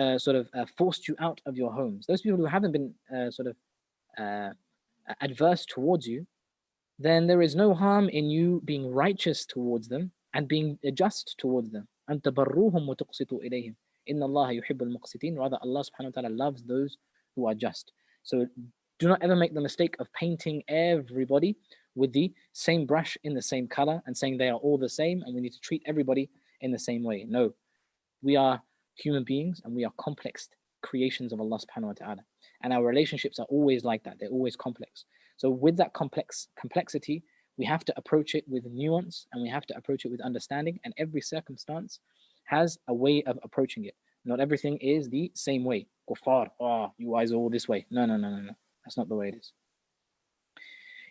forced you out of your homes. Those people who haven't been adverse towards you, then there is no harm in you being righteous towards them and being just towards them. أَن تَبَرُّوهُمْ وَتُقْسِطُوا إِلَيْهِمْ إِنَّ اللَّهَ يُحِبُّ الْمُقْسِطِينَ. Rather, Allah subhanahu wa ta'ala loves those who are just. So Do not ever make the mistake of painting everybody with the same brush in the same color and saying they are all the same and we need to treat everybody in the same way. No, we are human beings and we are complex creations of Allah subhanahu wa ta'ala. And our relationships are always like that. They're always complex. So with that complexity, we have to approach it with nuance and we have to approach it with understanding. And every circumstance has a way of approaching it. Not everything is the same way. Kuffar, oh, you guys are all this way. No. That's not the way it is.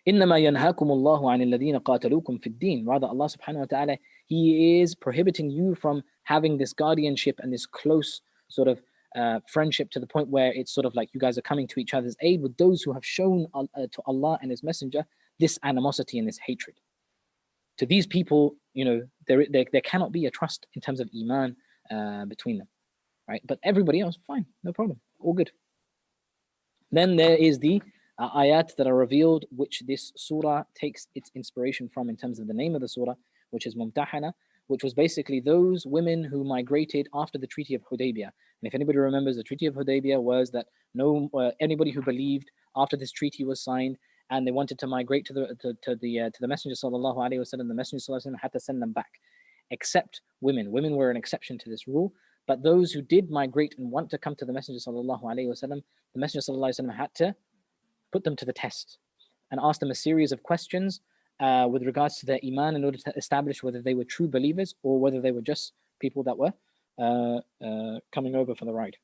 إنما ينهاكم الله عن الذين قاتلوكم في الدين. Rather, Allah subhanahu wa ta'ala, He is prohibiting you from having this guardianship and this close sort of friendship to the point where it's sort of like you guys are coming to each other's aid with those who have shown to Allah and His Messenger this animosity and this hatred. To these people, you know, there cannot be a trust in terms of iman between them, right? But everybody else, fine, no problem, all good. Then there is the ayat that are revealed, which this surah takes its inspiration from in terms of the name of the surah, which is Mumtahana, which was basically those women who migrated after the Treaty of Hudaybiyah. And if anybody remembers, the Treaty of Hudaybiyah was that anybody who believed after this treaty was signed and they wanted to migrate to the Messenger sallallahu alaihi wasallam, the Messenger sallallahu alaihi wasallam had to send them back, except women. Women were an exception to this rule. But those who did migrate and want to come to the Messenger sallallahu alaihi wasallam, the Messenger sallallahu alaihi wasallam had to put them to the test and ask them a series of questions with regards to their iman in order to establish whether they were true believers or whether they were just people that were coming over for the ride.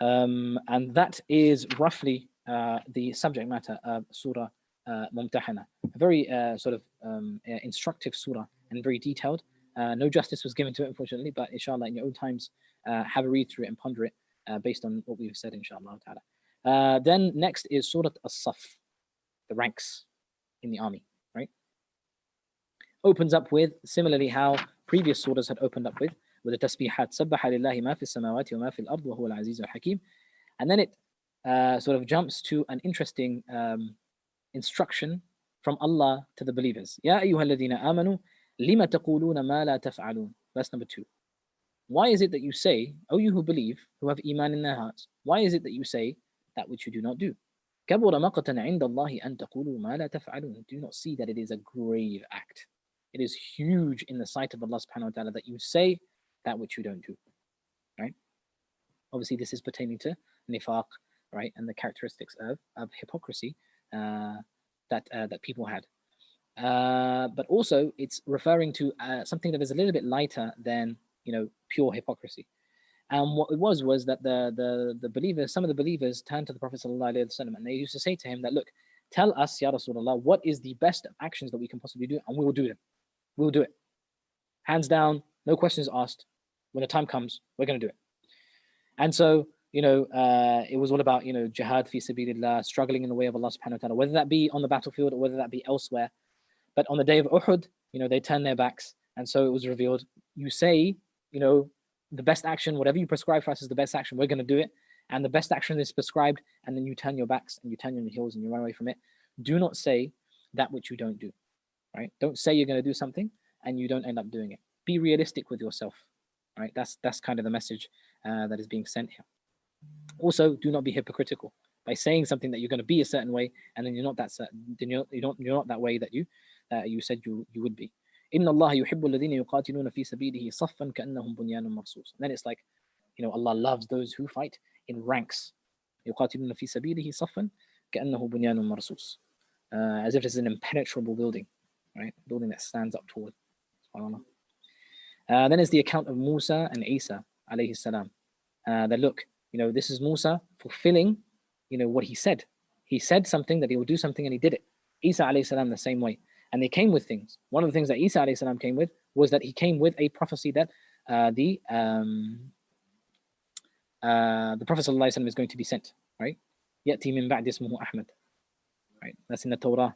And that is roughly the subject matter of Surah Mumtahana. A very sort of instructive surah and very detailed. No justice was given to it, unfortunately, but inshallah, in your own times, have a read through it and ponder it based on what we've said, inshallah ta'ala. Then next is Surah As-Saf, the ranks in the army, right? Opens up with, similarly how previous surahs had opened up with the tasbihat, سَبَّحَ لِلَّهِ مَا فِي السَّمَاوَاتِ وَمَا فِي الْأَرْضِ وَهُوَ الْعَزِيزُ الْحَكِيمُ. And then it sort of jumps to an interesting instruction from Allah to the believers. يَا أَيُّهَا الَّذِينَ آمَنُوا لِمَ تَقُولُونَ مَا لَا تَفْعَلُونَ. Verse number 2. Why is it that you say, O you who believe, who have iman in their hearts, why is it that you say that which you do not do? كَبُرَ مَقْتًا عِنْدَ اللَّهِ أَن تَقُولُوا مَا لَا تَفْعَلُونَ. Do not see that it is a grave act. It is huge in the sight of Allah subhanahu wa ta'ala that you say that which you don't do, right? Obviously, this is pertaining to nifaq, right, and the characteristics of hypocrisy that people had. But also, it's referring to something that is a little bit lighter than, you know, pure hypocrisy. And what it was that the believers, some of the believers, turned to the Prophet sallallahu alaihi wasallam and they used to say to him that, look, tell us, Ya Rasulullah, what is the best actions that we can possibly do, and we will do them. We will do it. Hands down, no questions asked. When the time comes, we're going to do it. And so, you know, it was all about, you know, jihad fi sabilillah, struggling in the way of Allah subhanahu wa ta'ala, whether that be on the battlefield or whether that be elsewhere. But on the day of Uhud, you know, they turned their backs. And so it was revealed, you say, you know, the best action, whatever you prescribe for us is the best action, we're going to do it. And the best action is prescribed, and then you turn your backs and you turn your heels and you run away from it. Do not say that which you don't do, right? Don't say you're going to do something and you don't end up doing it. Be realistic with yourself, right? That's kind of the message that is being sent here. Also, do not be hypocritical by saying something that you're going to be a certain way, and then you're not that certain, then you're not that way that you said you would be. إِنَّ اللَّهَ يُحِبُّ الَّذِينَ يُقَاتِلُونَ فِي سَبِيلِهِ صَفًّا كَأَنَّهُمْ بُنْيَانٌ مَرْصُوصٌ. Then it's like, you know, Allah loves those who fight in ranks. يُقَاتِلُونَ فِي سَبِيلِهِ صَفًّا كَأَنَّهُ بُنْيَانٌ مَرْصُوصٌ. As if it's an impenetrable building, right? A building that stands up tall. Then is the account of Musa and Isa alayhi salam. That look, you know, this is Musa fulfilling, you know, what he said. He said something, that he would do something, and he did it. Isa alayhi salam the same way. And they came with things. One of the things that Isa alayhi salam came with was that he came with a prophecy that the Prophet sallallahu alaihi wasallam is going to be sent, right? يأتي من بعد اسمه أحمد, right? That's in the Torah.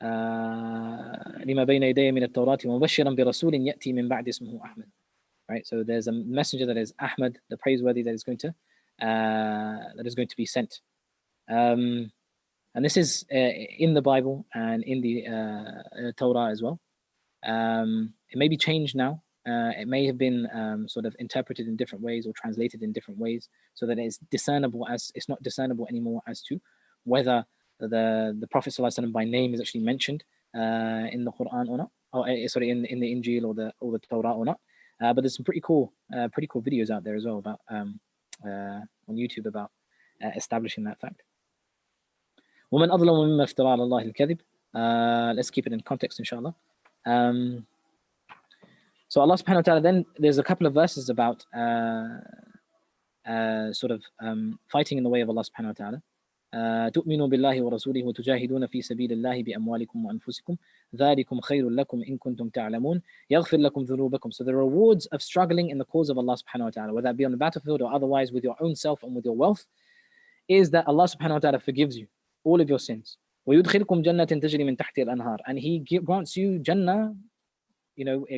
لما بين يدي من التوراة ومبشرا برسول يأتي من بعد اسمه أحمد. Right, so there's a messenger that is Ahmad, the praiseworthy, that is going to be sent. And this is in the Bible and in the Torah as well. It may be changed now It may have been sort of interpreted in different ways or translated in different ways, so that it's not discernible anymore as to whether the Prophet ﷺ by name is actually mentioned in the Qur'an or not, or sorry, in the Injil or the Torah or not. But there's some pretty cool videos out there as well about on YouTube about establishing that fact. ومن أظلم مما افترى على الله الكذب. Let's keep it in context, inshallah. So Allah subhanahu wa ta'ala, then there's a couple of verses about sort of fighting in the way of Allah subhanahu wa ta'ala. تؤمنوا بالله ورسوله وتجاهدون في سبيل الله بأموالكم وأنفسكم ذلكم خير لكم إن كنتم تعلمون يغفر لكم ذنوبكم. So the rewards of struggling in the cause of Allah subhanahu wa ta'ala, whether that be on the battlefield or otherwise with your own self and with your wealth, is that Allah subhanahu wa ta'ala forgives you all of your sins. ويدخلكم جنة تجري من تحت الأنهار, and He grants you Jannah,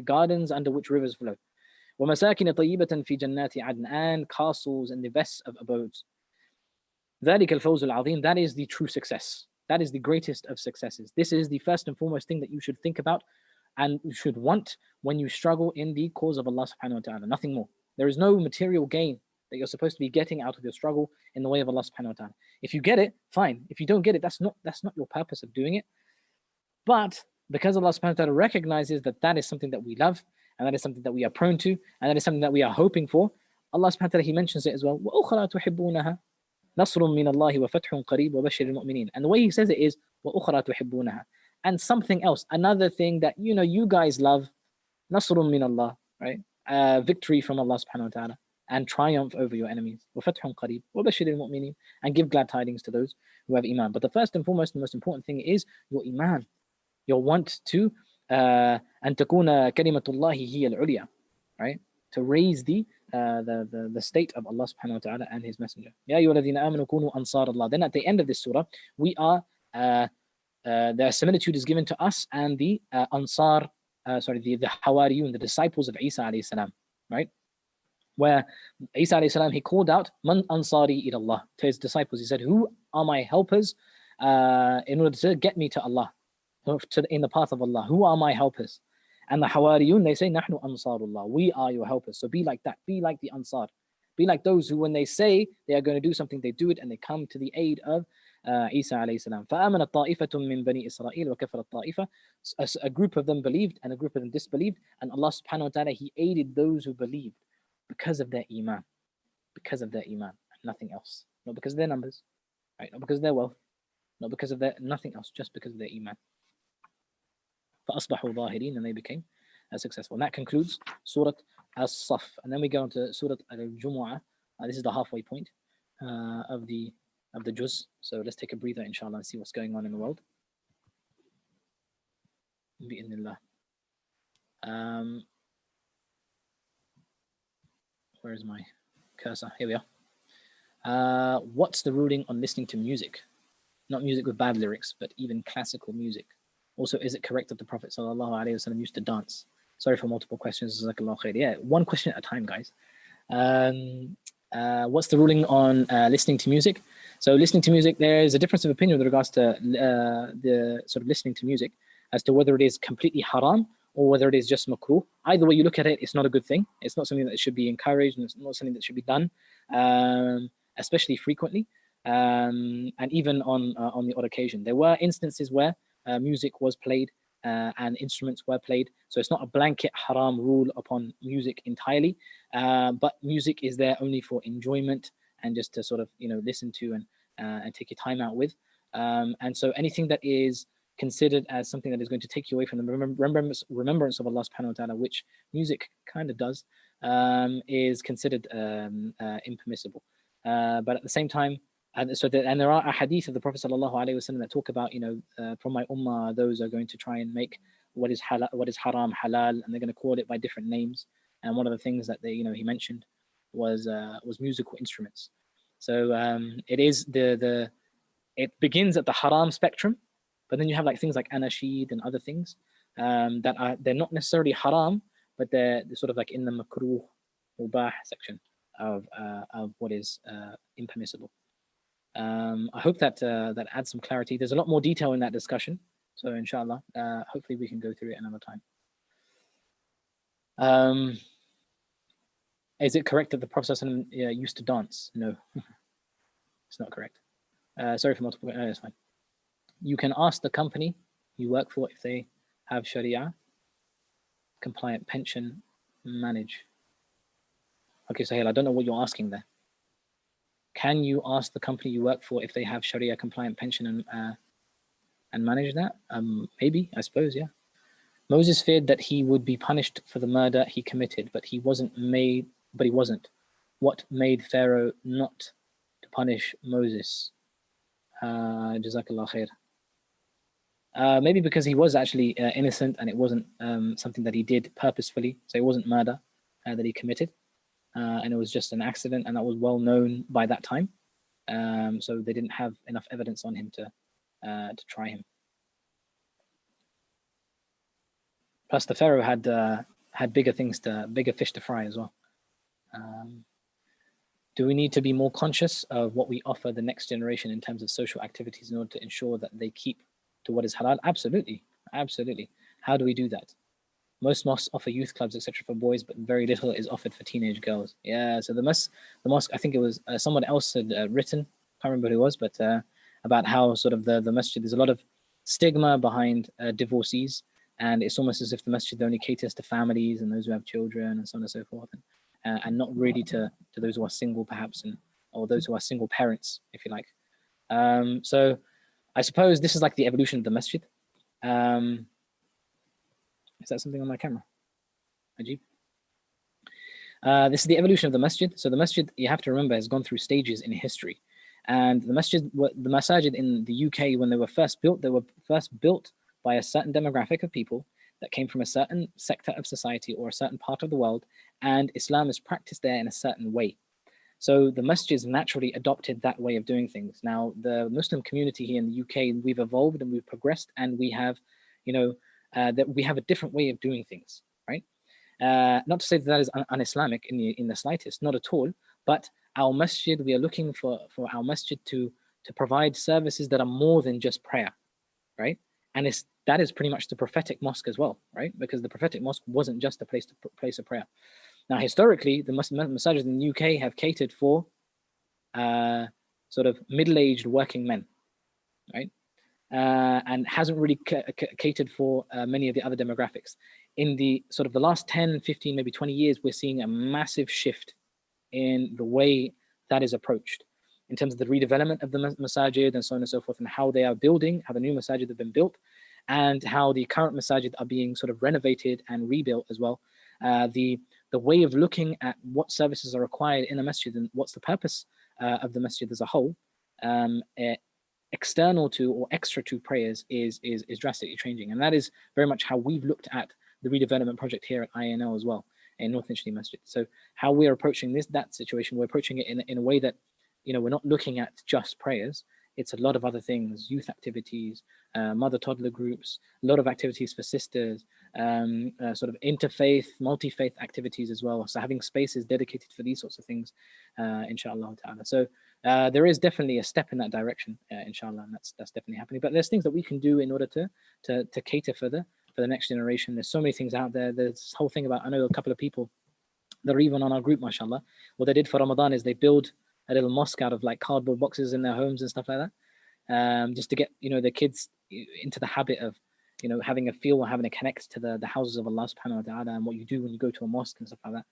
gardens under which rivers flow. ومساكن طيبة في جنات عدن, and castles and the best of abodes. ذلك الفوز العظيم, that is the true success. That is the greatest of successes. This is the first and foremost thing that you should think about and you should want when you struggle in the cause of Allah subhanahu wa ta'ala. Nothing more. There is no material gain that you're supposed to be getting out of your struggle in the way of Allah subhanahu wa ta'ala. If you get it, fine. If you don't get it, that's not your purpose of doing it. But because Allah subhanahu wa ta'ala recognizes that that is something that we love, and that is something that we are prone to, and that is something that we are hoping for, Allah subhanahu wa ta'ala, He mentions it as well. وَأُخْرَى تُحِبُّونَهَا نَصْرٌ مِّنَ اللَّهِ وَفَتْحٌ قَرِيبٌ وَبَشِّرِ الْمُؤْمِنِينَ. And the way He says it is وَأُخْرَى تُحِبُّونَهَا, and something else, another thing that you guys love, نَصْرٌ مِّنَ اللَّهِ, right? Victory from Allah subhanahu wa ta'ala, and triumph over your enemies. وَفَتْحٌ قَرِيبٌ وَبَشِّرِ الْمُؤْمِنِينَ, and give glad tidings to those who have Iman. But the first and foremost, the most important thing is your Iman. Your want to أن تكون كلمة الله هي العليا, right? To raise the state of Allah subhanahu wa ta'ala and His Messenger. يا أيها الذين آمنوا كونوا أنصار الله. Then at the end of this surah, we are the similitude is given to us and the Ansar, the Hawariyun, the disciples of Isa alayhi salam, right? Where Isa alayhi salam, he called out Man ansari ila Allah to his disciples. He said, who are my helpers in order to get me to Allah, in the path of Allah? Who are my helpers? And the Hawariyun, they say, Nahnu Ansarullah, we are your helpers. So be like that. Be like the Ansar. Be like those who, when they say they are going to do something, they do it and they come to the aid of Isa alayhi salam. فَآمَنَتْ طَائِفَةٌ مِّن بَنِي إِسْرَائِيلَ وَكَفَرَتْ طَائِفَةٌ. A group of them believed and a group of them disbelieved. And Allah subhanahu wa ta'ala, He aided those who believed because of their Iman. Because of their Iman. Nothing else. Not because of their numbers. Right? Not because of their wealth. Not because of their nothing else. Just because of their Iman. فأصبحوا ظاهرين, and they became successful. And that concludes Surah As-Saff. And then we go into Surah Al-Jumu'ah. This is the halfway point of the juz. So let's take a breather, inshallah, and see what's going on in the world. Bi'idhnillah. Where is my cursor? Here we are. What's the ruling on listening to music? Not music with bad lyrics, but even classical music. Also, is it correct that the Prophet ﷺ used to dance? Sorry for multiple questions. Yeah, one question at a time, guys. What's the ruling on listening to music? So listening to music, there is a difference of opinion with regards to the sort of listening to music as to whether it is completely haram or whether it is just makruh. Either way you look at it, it's not a good thing. It's not something that should be encouraged, and it's not something that should be done, especially frequently, and even on the odd occasion. There were instances where music was played and instruments were played. So it's not a blanket haram rule upon music entirely, but music is there only for enjoyment and just to sort of listen to and take your time out with. And so anything that is considered as something that is going to take you away from the remembrance of Allah subhanahu wa ta'ala, which music kind of does, is considered impermissible. But at the same time, and there are a hadith of the Prophet ﷺ that talk about, from my ummah, those are going to try and make what is haram halal, and they're going to call it by different names. And one of the things that he mentioned was musical instruments. So it begins at the haram spectrum, but then you have things like anashid and other things they're not necessarily haram, but they're sort of in the makruh mubah section of what is impermissible. I hope that adds some clarity. There's a lot more detail in that discussion, so inshallah, hopefully we can go through it another time. Is it correct that the Prophet used to dance? No, it's not correct. Sorry for multiple. No, it's fine. You can ask the company you work for if they have Sharia compliant pension manage. Okay, Sahil, I don't know what you're asking there. Can you ask the company you work for if they have Sharia compliant pension and manage that? Maybe, I suppose, yeah. Moses feared that he would be punished for the murder he committed, but he wasn't. What made Pharaoh not to punish Moses? Jazakallah khair. Maybe because he was actually innocent and it wasn't something that he did purposefully. So it wasn't murder that he committed. And it was just an accident, and that was well known by that time. So they didn't have enough evidence on him to try him. Plus, the Pharaoh had bigger fish to fry as well. Do we need to be more conscious of what we offer the next generation in terms of social activities in order to ensure that they keep to what is halal? Absolutely, absolutely. How do we do that? Most mosques offer youth clubs, etc., for boys, but very little is offered for teenage girls. Yeah, so the mosque, I think it was someone else had written, can't remember who it was, but about how sort of the masjid, there's a lot of stigma behind divorcees, and it's almost as if the masjid only caters to families and those who have children and so on and so forth, and not really to those who are single, perhaps, or those who are single parents, if you like. So I suppose this is like the evolution of the masjid. Is that something on my camera? Ajib. This is the evolution of the masjid. So the masjid, you have to remember, has gone through stages in history. And the masajid in the UK, when they were first built by a certain demographic of people that came from a certain sector of society or a certain part of the world, and Islam is practiced there in a certain way. So the masjids naturally adopted that way of doing things. Now, the Muslim community here in the UK, we've evolved and we've progressed, and we have, that we have a different way of doing things, right? Not to say that is un-Islamic in the slightest, not at all. But our masjid, we are looking for our masjid to provide services that are more than just prayer, right? And that is pretty much the prophetic mosque as well, right? Because the prophetic mosque wasn't just a place of prayer. Now, historically, the masajid in the UK have catered for sort of middle-aged working men, right? And hasn't really catered for many of the other demographics. In the sort of the last 10, 15, maybe 20 years, we're seeing a massive shift in the way that is approached in terms of the redevelopment of the masajid and so on and so forth, and how they are building, how the new masajid have been built, and how the current masajid are being sort of renovated and rebuilt as well. The way of looking at what services are required in a masjid and what's the purpose of the masjid as a whole, external to or extra to prayers is drastically changing. And that is very much how we've looked at the redevelopment project here at INL as well, in North Finchley Masjid. So how we're approaching that situation, we're approaching it in a way that, we're not looking at just prayers. It's a lot of other things, youth activities, mother-toddler groups, a lot of activities for sisters, sort of interfaith, multi-faith activities as well. So having spaces dedicated for these sorts of things, inshallah ta'ala. So there is definitely a step in that direction, inshallah, and that's definitely happening. But there's things that we can do in order to cater for the next generation. There's so many things out there. There's this whole thing about, I know a couple of people that are even on our group, mashallah. What they did for Ramadan is they build a little mosque out of like cardboard boxes in their homes and stuff like that, just to get their kids into the habit of having a feel or having to connect to the houses of Allah subhanahu wa ta'ala, and what you do when you go to a mosque and stuff like that.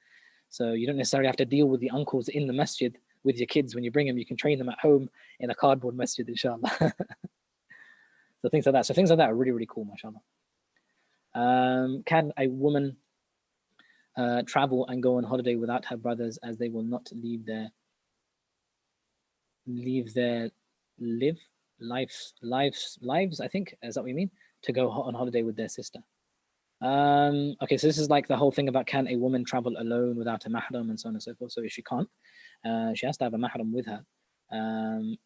So you don't necessarily have to deal with the uncles in the masjid with your kids when you bring them. You can train them at home in a cardboard masjid, inshallah. So things like that. So things like that are really, really cool, mashallah. Can a woman travel and go on holiday without her brothers, as they will not leave their lives, I think, is that what you mean, to go on holiday with their sister? Okay, so this is like the whole thing about, can a woman travel alone without a mahram and so on and so forth. So if she can't, she has to have a mahram with her.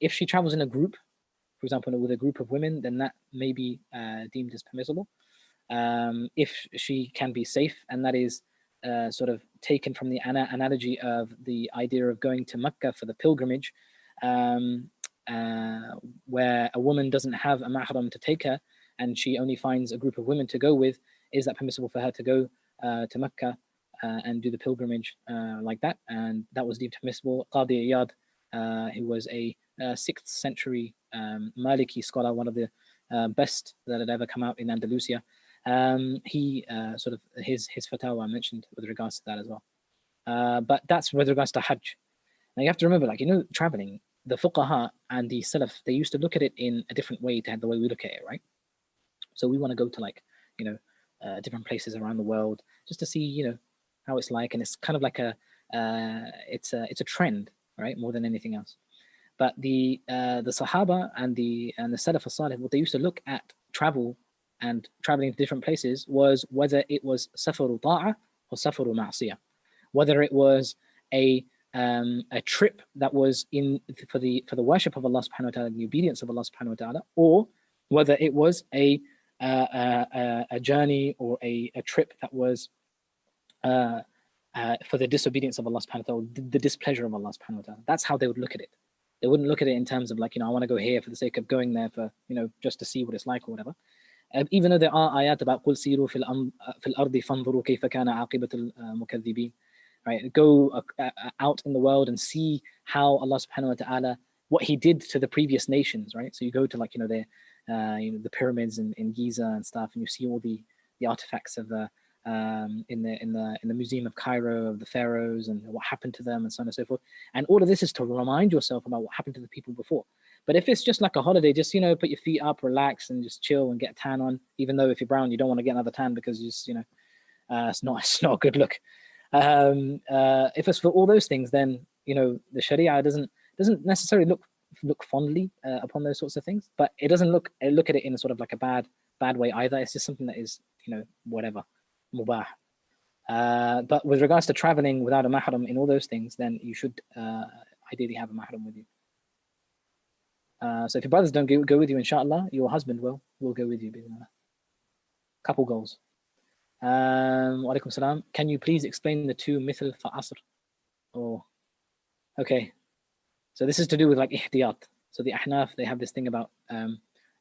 If she travels in a group, for example, with a group of women, then that may be deemed as permissible. If she can be safe, and that is sort of taken from the analogy of the idea of going to Mecca for the pilgrimage, where a woman doesn't have a mahram to take her and she only finds a group of women to go with. Is that permissible for her to go to Mecca and do the pilgrimage like that, and that was deemed permissible. Qadi Iyad, who was a 6th century Maliki scholar, one of the best that had ever come out in Andalusia, he sort of his fatwa mentioned with regards to that as well. But that's with regards to Hajj. Now you have to remember, like, traveling, the fuqaha and the salaf, they used to look at it in a different way to the way we look at it, right? So we want to go to, like, different places around the world just to see, how it's like, and it's kind of like it's a trend, right, more than anything else. But the Sahaba and the Salaf as-Salih, what they used to look at travel and traveling to different places was whether it was safaru ta'a or safaru ma'siyah, whether it was a trip that was for the worship of Allah subhanahu wa ta'ala, the obedience of Allah subhanahu wa ta'ala, or whether it was a journey or a trip that was for the disobedience of Allah subhanahu wa ta'ala, the displeasure of Allah subhanahu wa ta'ala. That's how they would look at it. They wouldn't look at it in terms of, like, I want to go here for the sake of going there for, just to see what it's like or whatever. Even though there are ayat about قُلْ سِيرُوا فِي الْأَرْضِ فَانْظُرُوا كَيْفَ كَانَ عَاقِبَةُ الْمُكَذِّبِينَ. Right, go out in the world and see how Allah subhanahu wa ta'ala, what he did to the previous nations, right? So you go to, like, the pyramids in Giza and stuff, and you see all the artifacts of in the Museum of Cairo of the pharaohs and what happened to them and so on and so forth. And all of this is to remind yourself about what happened to the people before. But if it's just like a holiday, just put your feet up, relax, and just chill and get a tan on. Even though if you're brown, you don't want to get another tan because you just it's not a good look. If it's for all those things, then the Sharia doesn't necessarily look fondly upon those sorts of things, but it doesn't look at it in a sort of like a bad way either. It's just something that is whatever, mubah. But with regards to traveling without a mahram in all those things, then you should ideally have a mahram with you. So if your brothers don't go with you, inshallah, your husband will go with you. Couple goals. Wa alaikum salam. Can you please explain the two mithl for asr? Oh, okay. So this is to do with like ihtiyat. So the ahnaf, they have this thing about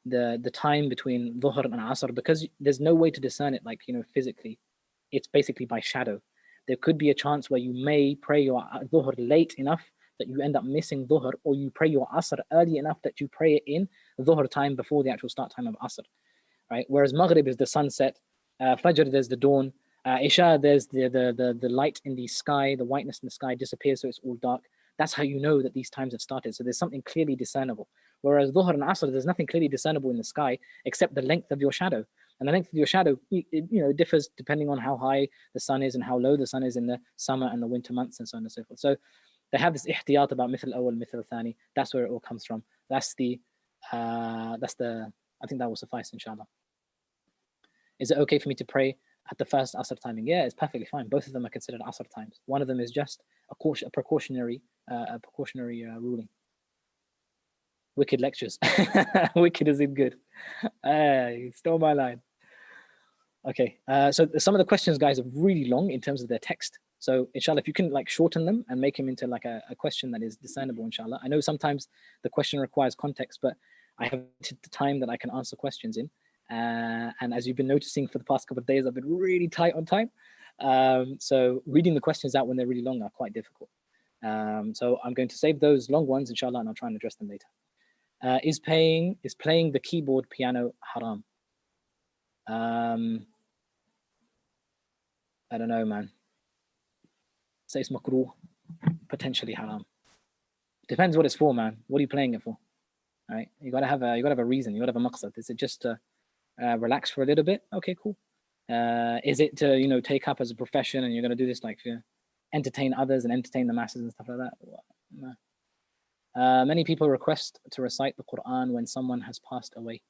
the time between dhuhr and asr, because there's no way to discern it, like, physically. It's basically by shadow. There could be a chance where you may pray your dhuhr late enough that you end up missing dhuhr, or you pray your asr early enough that you pray it in dhuhr time before the actual start time of asr, right? Whereas maghrib is the sunset, fajr there's the dawn, isha there's the light in the sky, the whiteness in the sky disappears, so it's all dark. That's how you know that these times have started. So there's something clearly discernible. Whereas dhuhr and asr, there's nothing clearly discernible in the sky except the length of your shadow. And the length of your shadow, it differs depending on how high the sun is and how low the sun is in the summer and the winter months and so on and so forth. So they have this ihtiyat about mithl awal, mithl thani. That's where it all comes from. That's the I think that will suffice, inshallah. Is it okay for me to pray at the first asr timing? Yeah, it's perfectly fine. Both of them are considered asr times. One of them is just a precautionary ruling. Wicked lectures. Wicked is in good. You stole my line. Okay, so some of the questions, guys, are really long in terms of their text. So inshallah, if you can like shorten them and make them into like a question that is discernible, inshallah. I know sometimes the question requires context, but I have the time that I can answer questions in. And as you've been noticing for the past couple of days, I've been really tight on time. So reading the questions out when they're really long are quite difficult. So I'm going to save those long ones, inshallah, and I'll try and address them later. Is playing the keyboard piano haram? I don't know, man. Say it's makruh, potentially haram. Depends what it's for, man. What are you playing it for? All right, you gotta have a reason. You gotta have a maqsad. Is it just to relax for a little bit? Okay, cool. Is it to take up as a profession and you're gonna do this like to entertain others and entertain the masses and stuff like that? No. Many people request to recite the Qur'an when someone has passed away.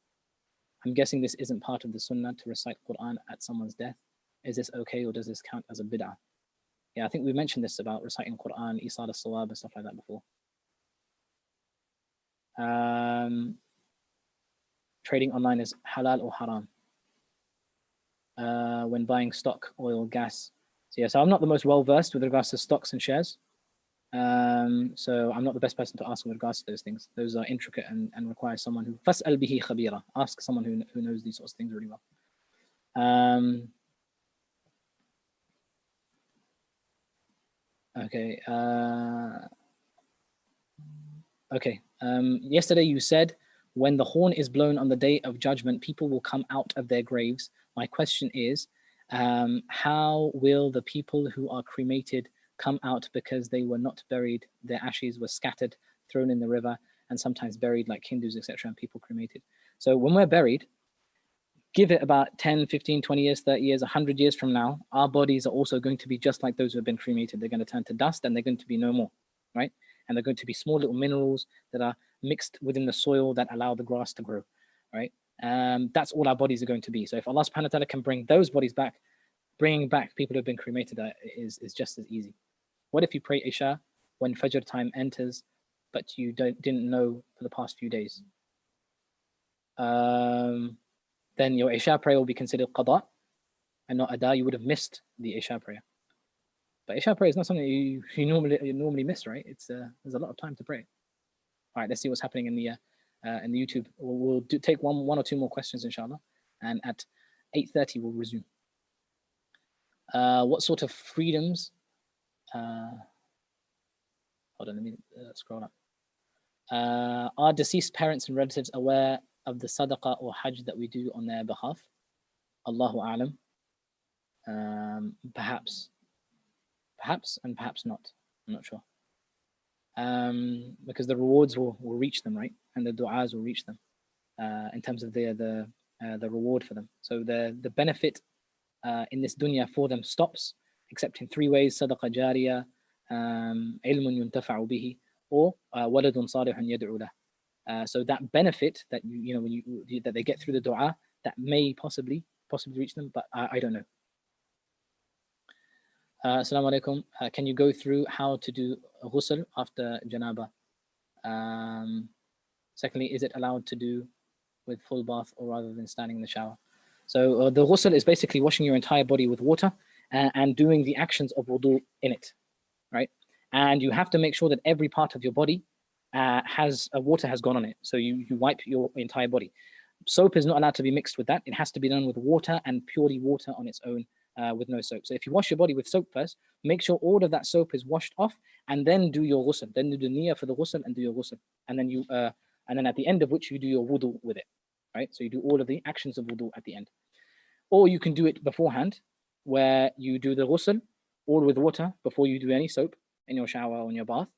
I'm guessing this isn't part of the sunnah to recite the Qur'an at someone's death. Is this okay, or does this count as a bid'ah? Yeah, I think we mentioned this about reciting Qur'an, Isal al-Sawab and stuff like that before. Trading online is halal or haram? When buying stock, oil, gas. So yeah, so I'm not the most well versed with regards to stocks and shares. So I'm not the best person to ask with regards to those things. Those are intricate and require someone who fas'al bihi khabira. Ask someone who knows these sorts of things really well. Okay. Okay. Yesterday you said when the horn is blown on the day of judgment, people will come out of their graves. My question is, how will the people who are cremated come out because they were not buried? Their ashes were scattered, thrown in the river, and sometimes buried like Hindus, etc., and people cremated. So when we're buried, give it about 10, 15, 20 years, 30 years, 100 years from now, our bodies are also going to be just like those who have been cremated. They're going to turn to dust and they're going to be no more, right? And they're going to be small little minerals that are mixed within the soil that allow the grass to grow, right? That's all our bodies are going to be. So if Allah subhanahu wa ta'ala can bring those bodies back, bringing back people who have been cremated is just as easy. What if you pray Isha when Fajr time enters, but you didn't know for the past few days? Then your Isha prayer will be considered qada and not ada. You would have missed the Isha prayer. But Isha prayer is not something you normally miss, right? There's a lot of time to pray. All right, let's see what's happening in the YouTube. We'll take one or two more questions, inshallah, and at 8:30 we'll resume. What sort of freedoms? Hold on, let me scroll up. Are deceased parents and relatives aware of the sadaqah or hajj that we do on their behalf? Allahu a'lam. Perhaps and perhaps not. I'm not sure. Because the rewards will reach them, right? And the du'as will reach them in terms of the reward for them. So the benefit in this dunya for them stops, except in three ways: sadaqah jariyah, ilmun yuntafa'u bihi, or waladun salihun yad'u lah. So that benefit that that they get through the du'a, that may possibly reach them, but I don't know. Assalamu alaikum. Can you go through how to do ghusl after janaba? Secondly, is it allowed to do with full bath or rather than standing in the shower? So the ghusl is basically washing your entire body with water and doing the actions of wudu in it, right? And you have to make sure that every part of your body has water has gone on it. So you wipe your entire body. Soap is not allowed to be mixed with that. It has to be done with water and purely water on its own. With no soap. So if you wash your body with soap first, make sure all of that soap is washed off, and then do your ghusl. Then do the niyyah for the ghusl and do your ghusl, and then at the end of which you do your wudu with it, right? So you do all of the actions of wudu at the end, or you can do it beforehand, where you do the ghusl all with water before you do any soap in your shower or in your bath,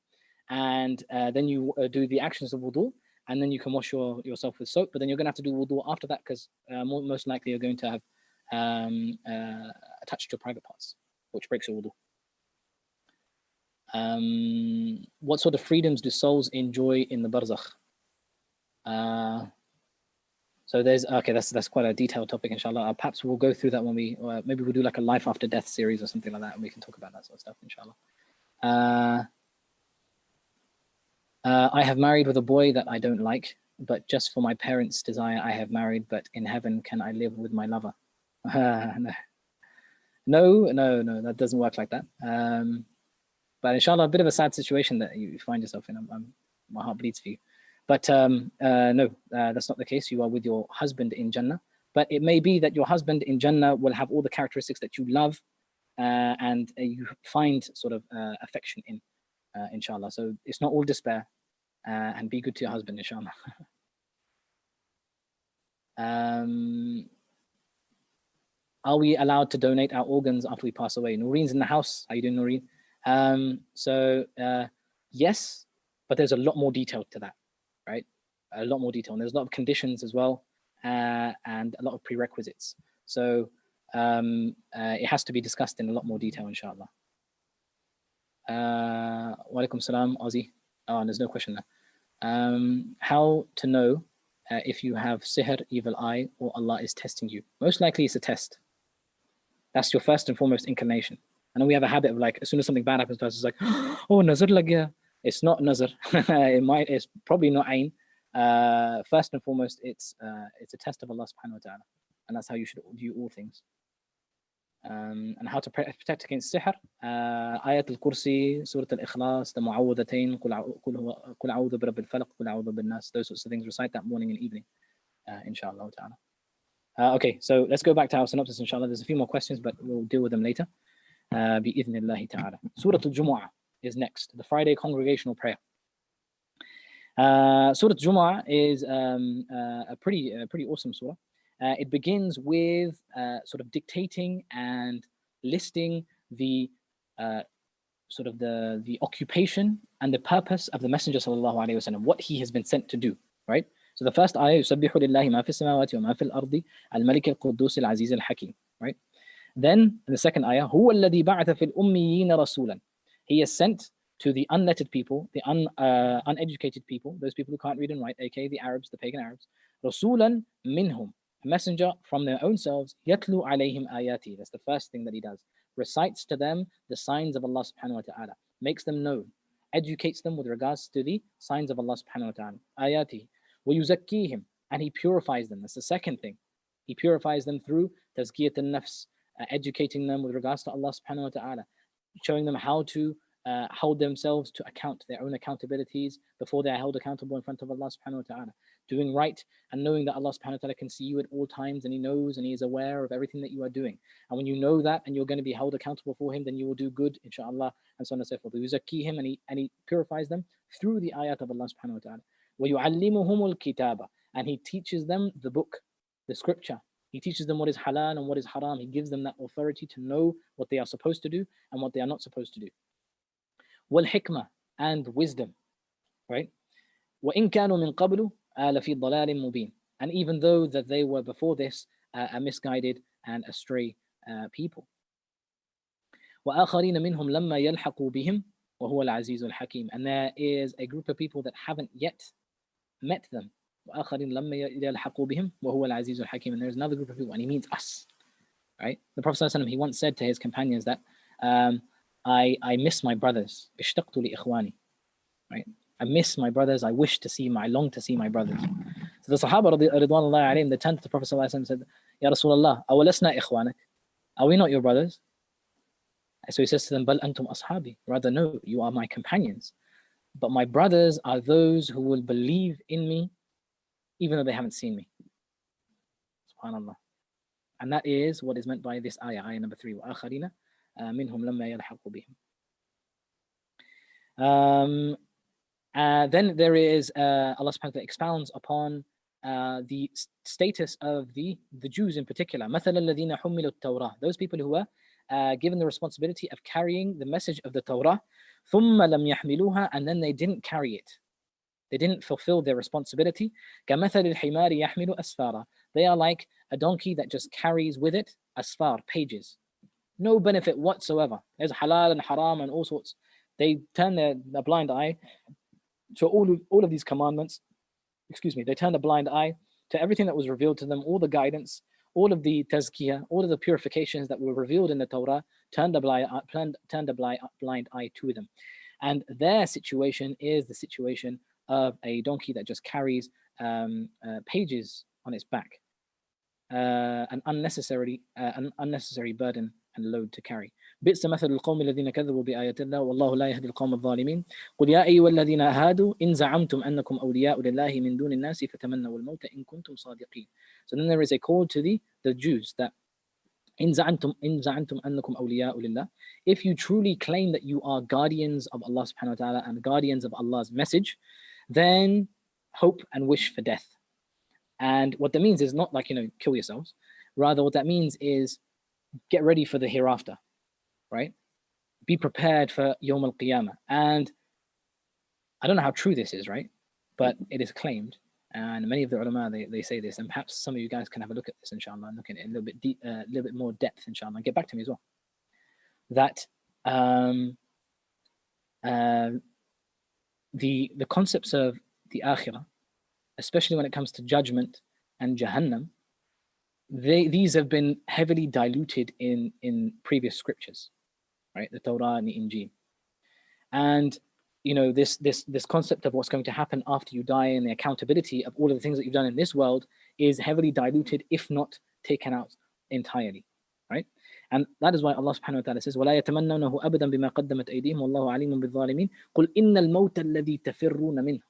and then you do the actions of wudu, and then you can wash yourself with soap. But then you're going to have to do wudu after that because most likely you're going to have attached to your private parts, which breaks your wudu. What sort of freedoms do souls enjoy in the barzakh? So that's quite a detailed topic, inshallah. Perhaps we'll go through that when maybe we'll do like a life after death series or something like that, and we can talk about that sort of stuff, inshallah. I have married with a boy that I don't like, but just for my parents' desire I have married, but in heaven can I live with my lover? No, that doesn't work like that. But inshallah, a bit of a sad situation that you find yourself in. My heart bleeds for you. But no, that's not the case. You are with your husband in Jannah. But it may be that your husband in Jannah will have all the characteristics that you love and you find sort of affection in, inshallah. So it's not all despair. And be good to your husband, inshallah. Are we allowed to donate our organs after we pass away? Noreen's in the house. How you doing, Noreen? Yes, but there's a lot more detail to that, right? A lot more detail. And there's a lot of conditions as well, and a lot of prerequisites. So it has to be discussed in a lot more detail, inshallah. Wa alaikum salam, Ozzy. Oh, and there's no question there. How to know if you have sihr, evil eye, or Allah is testing you? Most likely it's a test. That's your first and foremost inclination. I know we have a habit of like, as soon as something bad happens to us, it's like, oh, nazar lagya. It's not nazar. It's probably not ayn. First and foremost, it's a test of Allah subhanahu wa ta'ala. And that's how you should view all things. And how to protect against sihr. Ayat al-Kursi, Surah al-Ikhlas, the Mu'awwadatain, Qul a'udhu bi rabbil falaq, Qul a'udhu bin nas. Those sorts of things, recite that morning and evening, inshallah ta'ala. Okay, so let's go back to our synopsis, inshallah. There's a few more questions, but we'll deal with them later. بإذن الله تعالى. Surah Al-Jumu'ah is next, the Friday congregational prayer. Surah Al-Jumu'ah is a pretty awesome surah. It begins with sort of dictating and listing the sort of the occupation and the purpose of the Messenger sallallahu alaihi wasallam, what he has been sent to do, right? So the first ayah, يُسَبِّحُ لِلَّهِ مَا فِي السَّمَاوَاتِ وَمَا فِي الْأَرْضِ الْمَلِكِ الْقُدُّوسِ الْعَزِيزِ الْحَكِيمِ, right? Then in the second ayah, هُوَ الَّذِي بَعَثَ فِي الْأُمِّيِّينَ رَسُولًا. He is sent to the unlettered people, the uneducated people, those people who can't read and write, aka the Arabs, the pagan Arabs. رَسُولًا مِنْهُمْ, a messenger from their own selves. يَتْلُو عَلَيْهِمْ آيَاتِهِ. That's the first thing that he does. Recites to them the signs of Allah subhanahu wa ta'ala. Makes them know. Educates them with regards to the signs of Allah subhanahu wa ta'ala. آيَاتِهِ. وَيُزَكِّيهِمْ. And he purifies them. That's the second thing. He purifies them through tazkiyat al-nafs, educating them with regards to Allah subhanahu wa ta'ala, showing them how to hold themselves to account, their own accountabilities before they are held accountable in front of Allah subhanahu wa ta'ala. Doing right and knowing that Allah subhanahu wa ta'ala can see you at all times and He knows and He is aware of everything that you are doing. And when you know that and you're going to be held accountable for Him, then you will do good, inshallah, and so on and so forth. وَيُزَكِّيهِمْ, and he purifies them through the ayat of Allah subhanahu wa ta'ala. وَيُعَلِّمُهُمُ الْكِتَابَ, and He teaches them the book, the scripture. He teaches them what is halal and what is haram. He gives them that authority to know what they are supposed to do and what they are not supposed to do. وَالْحِكْمَةِ, and wisdom, right? وَإِن كَانُوا مِن قَبْلُ لَفِي ضَلَالٍ مُبِينٍ. And even though that they were before this a misguided and astray people. وَآخَرِينَ مِنْهُمْ لَمَّا يَلْحَقُوا بِهِمْ وَهُوَ الْعَزِيزُ الْحَكِيمُ. And there is a group of people that haven't yet met them. وَآخَرِينَ لَمَّا يَلْحَقُوا بِهِمْ وَهُوَ الْعَزِيزُ الْحَكِيمُ. And there's another group of people, and he means us, right? The Prophet ﷺ, he once said to his companions that I miss my brothers. اشتقت لإخواني, right? I miss my brothers. I wish to see I long to see my brothers. So the Sahaba ridwanullahi alayhim, they turned to the Prophet ﷺ and said, Ya Rasulullah, awalasna ikhwanak? Are we not your brothers? So he says to them, Bal antum ashabi. Rather, no, you are my companions. But my brothers are those who will believe in me even though they haven't seen me. SubhanAllah. And that is what is meant by this ayah number 3. وَآخَرِينَ مِنْهُمْ لَمَّا يَلْحَقُوا بِهِمْ. Then there is, Allah subhanahu wa ta'ala expounds upon the status of the Jews in particular. مَثَلَ الَّذِينَ حُمِّلُوا التَّوْرَةِ. Those people who were given the responsibility of carrying the message of the Torah, ثُمَّ لَمْ يَحْمِلُوهَا, and then they didn't carry it. They didn't fulfill their responsibility. كَمَثَلِ الْحِمَارِ يَحْمِلُ أَسْفَارًا. They are like a donkey that just carries with it asfar, pages. No benefit whatsoever. There's halal and haram and all sorts. They turn their blind eye to all of these commandments. They turned a blind eye to everything that was revealed to them, all the guidance, all of the tazkiyah, all of the purifications that were revealed in the Torah, turned a blind eye to them. And their situation is the situation of a donkey that just carries pages on its back, an unnecessary burden and load to carry. بئس مثل القوم الذين كذبوا بآيات الله والله لا يهدي القوم الظالمين قل يا أيها الذين هادوا إن زعمتم أنكم أولياء لله من دون الناس فتمنوا الموت إن كنتم صادقين. So then there is a call to the Jews that إن زعمتم أنكم أولياء لله. If you truly claim that you are guardians of Allah subhanahu wa ta'ala and guardians of Allah's message, then hope and wish for death. And what that means is not like, kill yourselves. Rather, what that means is get ready for the hereafter, right? Be prepared for Yawm al-Qiyamah. And I don't know how true this is, right? But it is claimed, and many of the ulama, they say this, and perhaps some of you guys can have a look at this, inshallah, and look at it in a little bit more depth, inshallah, and get back to me as well. That the concepts of the akhirah, especially when it comes to judgment and Jahannam, these have been heavily diluted in previous scriptures, right? The Torah and the Injil. And this concept of what's going to happen after you die and the accountability of all of the things that you've done in this world is heavily diluted, if not taken out entirely, right? And that is why Allah subhanahu wa ta'ala says, وَلَا يَتَمَنَّوْنَهُ أَبَدًا بِمَا قَدَّمَتْ أَيْدِيهِمْ وَاللَّهُ عَلِيمٌ بِالظَّالِمِينَ قُلْ إِنَّ الْمَوْتَ الَّذِي تَفِرُّونَ مِنْهُ.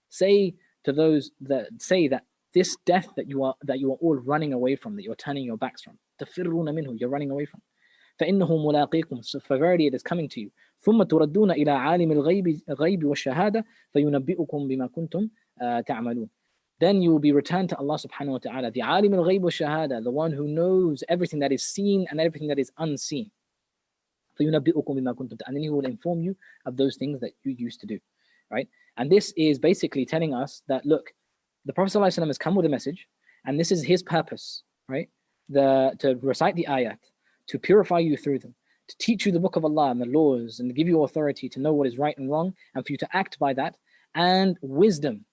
Say to those that say that this death that you are all running away from, that you're turning your backs from, تَفِرُّونَ مِنْهُ, you're running away from. فإنه ملاقيكم. So for verily it is coming to you. ثم تردون إلى عالم الغيب والشهادة فينبئكم بما كنتم تعملون. Then you will be returned to Allah subhanahu wa ta'ala, the alim al-ghayb wa shahada, the one who knows everything that is seen and everything that is unseen. فَيُنَبِّئُكُم بِمَا كُنتُمْ And then he will inform you of those things that you used to do. Right? And this is basically telling us that, look, the Prophet ﷺ has come with a message, and this is his purpose, right? To recite the ayat, to purify you through them, to teach you the book of Allah and the laws, and to give you authority to know what is right and wrong, and for you to act by that, and wisdom.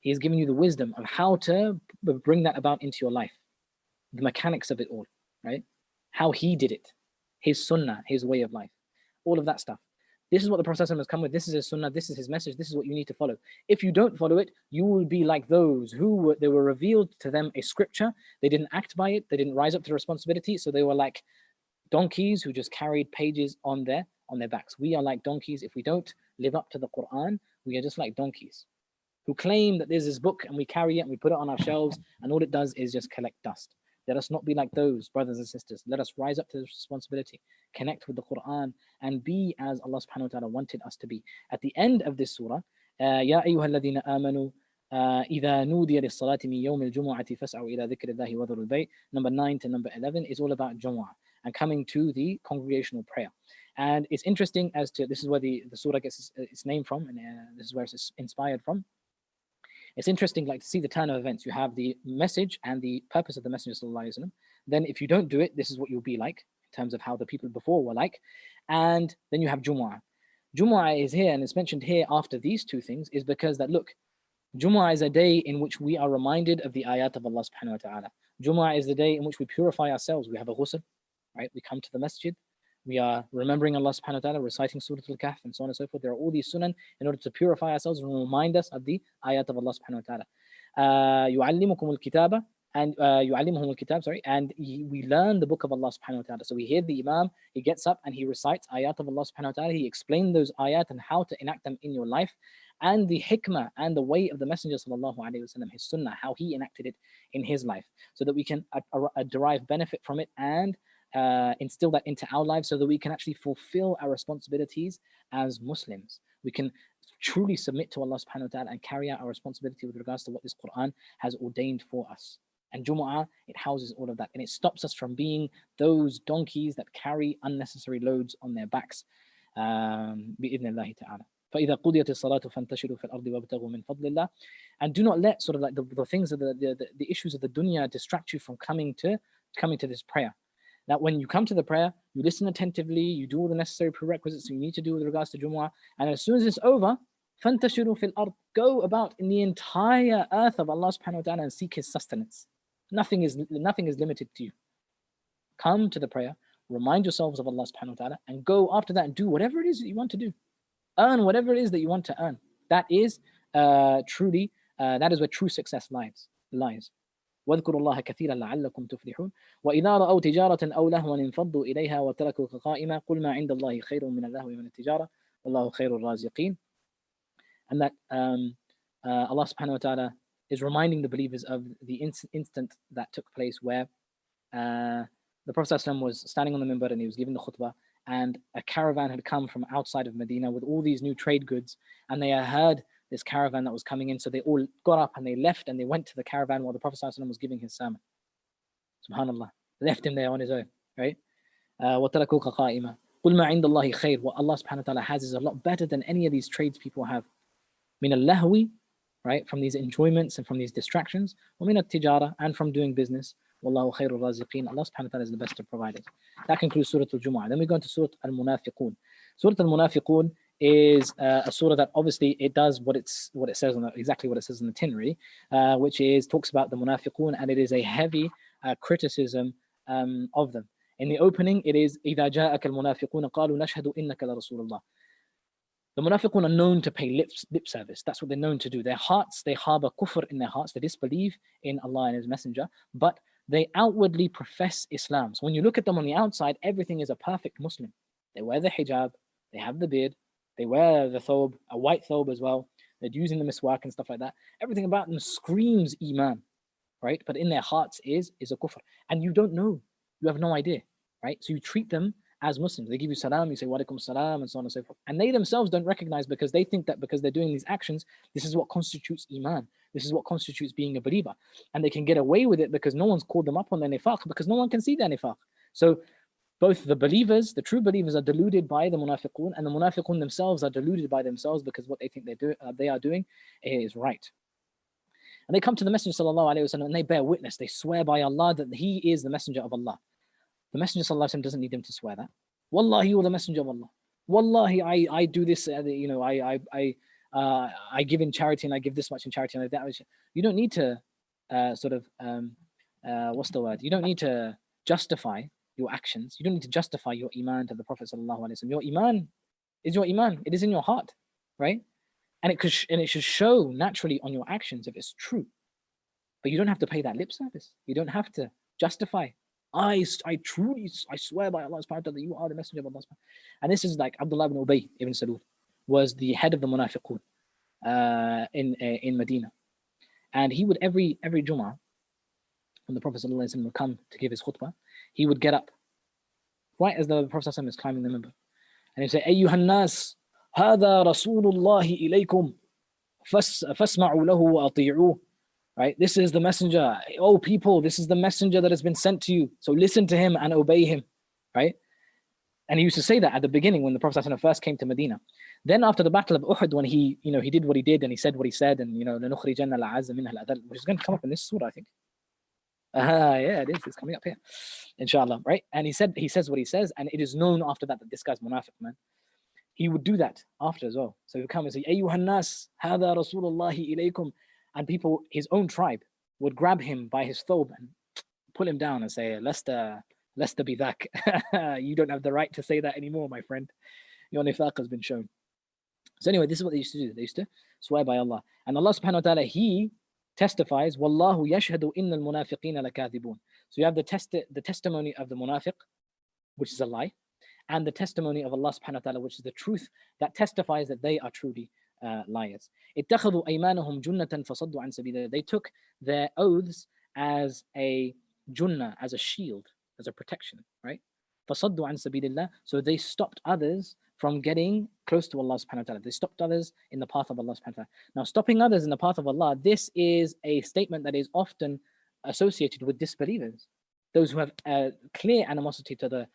He has given you the wisdom of how to bring that about into your life, the mechanics of it all, right? How he did it, his sunnah, his way of life, all of that stuff. This is what the Prophet ﷺ has come with. This is his sunnah, this is his message, this is what you need to follow. If you don't follow it, you will be like those who they were revealed to them a scripture, they didn't act by it, they didn't rise up to the responsibility, so they were like donkeys who just carried pages on their backs. We are like donkeys. If we don't live up to the Qur'an, we are just like donkeys who claim that there's this book and we carry it and we put it on our shelves and all it does is just collect dust. Let us not be like those, brothers and sisters. Let us rise up to this responsibility, connect with the Qur'an, and be as Allah subhanahu wa ta'ala wanted us to be. At the end of this surah, يَا أَيُّهَا الَّذِينَ آمَنُوا إِذَا نُودِيَ لِلصَّلَاةِ مِنْ يَوْمِ الْجُمُعَةِ فَاسْعَوْا إِلَى ذِكْرِ اللَّهِ وَذَرُوا الْبَيْعَ. Number 9 to number 11 is all about Jumu'ah and coming to the congregational prayer. And it's interesting as to, this is where the surah gets its name from, and this is where it's inspired from. It's interesting, like, to see the turn of events. You have the message and the purpose of the Messenger sallallahu alaihi wasallam. Then if you don't do it, this is what you'll be like, in terms of how the people before were like. And then you have Jumu'ah. Jumu'ah is here, and it's mentioned here after these two things, is because that, look, Jumu'ah is a day in which we are reminded of the ayat of Allah subhanahu wa ta'ala. Jumu'ah is the day in which we purify ourselves. We have a ghusl, right? We come to the masjid. We are remembering Allah subhanahu wa ta'ala, reciting Surah Al-Kahf and so on and so forth. There are all these sunan in order to purify ourselves and remind us of the ayat of Allah subhanahu wa ta'ala. يُعَلِّمُكُمُ الْكِتَابَ and يُعَلِّمُهُمُ الْكِتَابَ, sorry, and we learn the book of Allah subhanahu wa ta'ala. So we hear the Imam, he gets up and he recites ayat of Allah subhanahu wa ta'ala. He explains those ayat and how to enact them in your life, and the hikmah and the way of the Messenger sallallahu alaihi wasallam, his sunnah, how he enacted it in his life, so that we can derive benefit from it and instill that into our lives, so that we can actually fulfill our responsibilities as Muslims. We can truly submit to Allah subhanahu wa ta'ala and carry out our responsibility with regards to what this Qur'an has ordained for us. And Jumu'ah, it houses all of that, and it stops us from being those donkeys that carry unnecessary loads on their backs. بإذن الله تعالى. فإذا قضيت الصلاة فانتشروا في الأرض وابتغوا من فضل الله. And do not let sort of like the things of the issues of the dunya distract you from coming to this prayer. That when you come to the prayer, you listen attentively, you do all the necessary prerequisites you need to do with regards to Jumu'ah, and as soon as it's over, فَانْتَشِرُوا فِي الْأَرْضِ, go about in the entire earth of Allah subhanahu wa ta'ala and seek his sustenance. Nothing is limited to you. Come to the prayer, remind yourselves of Allah subhanahu wa ta'ala, and go after that and do whatever it is that you want to do. Earn whatever it is that you want to earn. That is truly, that is where true success lies. واذكروا الله كثيرا لعلكم تفلحون وإذا رأوا تجارة أو لهوا انفضوا إليها وتركوك قائما قل ما عند الله خير من اللهو ومن التجارة والله خير الرازقين. And that Allah subhanahu wa ta'ala is reminding the believers of the instant that took place where the Prophet ﷺ was standing on the minbar and he was giving the khutbah, and a caravan had come from outside of Medina with all these new trade goods, and they had heard this caravan that was coming in, so they all got up and they left and they went to the caravan while the Prophet ﷺ was giving his sermon. Subhanallah, left him there on his own, right? وَتَرَكُوكَ قَائِمًا قُلْ مَا عِنْدَ اللَّهِ خَيْرٌ. What Allah subhanahu wa ta'ala has is a lot better than any of these trades people have. مِنَ اللَّهْوِ, right, from these enjoyments and from these distractions, وَمِنَ التِّجَارَةِ, and from doing business. وَاللَّهُ خَيْرُ الرَّازِقِينَ. Allah subhanahu wa ta'ala is the best of providers. That concludes Surah Al-Jumu'ah. Then we go into Surah Al-Munafiqun. Surah Al-Munafiqun is a surah that obviously it does what it says on exactly what it says in the tin, really, which is talks about the Munafiqun, and it is a heavy criticism of them. In the opening, it is إِذَا جَاءَكَ الْمُنَافِقُونَ قَالُوا نَشْهَدُ إِنَّكَ لَرَسُولُ اللَّهِ. The Munafiqun are known to pay lip service. That's what they're known to do. Their hearts, they harbor kufr in their hearts. They disbelieve in Allah and His Messenger, but they outwardly profess Islam. So when you look at them on the outside, everything is a perfect Muslim. They wear the hijab, they have the beard, they wear the thobe, a white thobe as well. They're using the miswak and stuff like that. Everything about them screams Iman, right? But in their hearts is a kufr. And you don't know. You have no idea, right? So you treat them as Muslims. They give you salam, you say wa alaikum salam, and so on and so forth. And they themselves don't recognize, because they think that because they're doing these actions, this is what constitutes iman. This is what constitutes being a believer. And they can get away with it because no one's called them up on their nifaq, because no one can see their nifaq. So both the believers, the true believers, are deluded by the munafiqun, and the munafiqun themselves are deluded by themselves, because what they think they are doing is right. And they come to the Messenger sallallahu alaihi wasallam and they bear witness. They swear by Allah that he is the Messenger of Allah. The Messenger sallallahu alaihi wasallam doesn't need them to swear that. Wallahi, you're the Messenger of Allah. Wallahi, I do this. I give in charity, and I give this much in charity, and I that. You don't need to what's the word? You don't need to justify your actions. You don't need to justify your iman to the Prophet sallallahu alaihi wasallam. Your iman is your iman. It is in your heart, right? And it should show naturally on your actions if it's true. But you don't have to pay that lip service. You don't have to justify. I swear by Allah subhanahu wa ta'ala that you are the Messenger of Allah. And this is like Abdullah ibn Ubay ibn Salul was the head of the munafiqun in Medina. And he would every Jum'ah, when the Prophet sallallahu alaihi wasallam would come to give his khutbah, he would get up right as the Prophet sallallahu alaihi wasallam is climbing the minbar. And he'd say, Ayyuhan nas, هذا رسول الله إليكم فاسمعوا له وأطيعوه. Right? This is the messenger. Oh people, this is the messenger that has been sent to you. So listen to him and obey him. Right? And he used to say that at the beginning when the Prophet ﷺ first came to Medina. Then after the Battle of Uhud, when he did what he did and he said what he said, and لَنُخْرِجَنَّ الْعَزَّ مِنْهَا الْأَذَلَّ, which is going to come up in this surah, I think. Yeah, it is. It's coming up here. Inshallah. Right? And he says what he says, and it is known after that this guy's munafiq, man. He would do that after as well. So he would come and say, Ayyuhan nas, hada Rasulullahi ilaykum. And people, his own tribe, would grab him by his thobe and pull him down and say, Lasta bidak. You don't have the right to say that anymore, my friend. Your nifaq has been shown. So anyway, this is what they used to do. They used to swear by Allah. And Allah subhanahu wa ta'ala, he testifies, Wallahu yashhadu innal munafiqina lakathibun. So you have the testimony of the munafiq, which is a lie, and the testimony of Allah subhanahu wa ta'ala, which is the truth, that testifies that they are truly liars. اتخذوا أيمانهم جنة فصدوا عن سبيل الله. They took their oaths as a junnah, as a shield, as a protection, right? فصدوا عن سبيل الله. So they stopped others from getting close to Allah subhanahu wa ta'ala. They stopped others in the path of Allah subhanahu wa ta'ala. Now, stopping others in the path of Allah, this is a statement that is often associated with disbelievers, those who have clear animosity to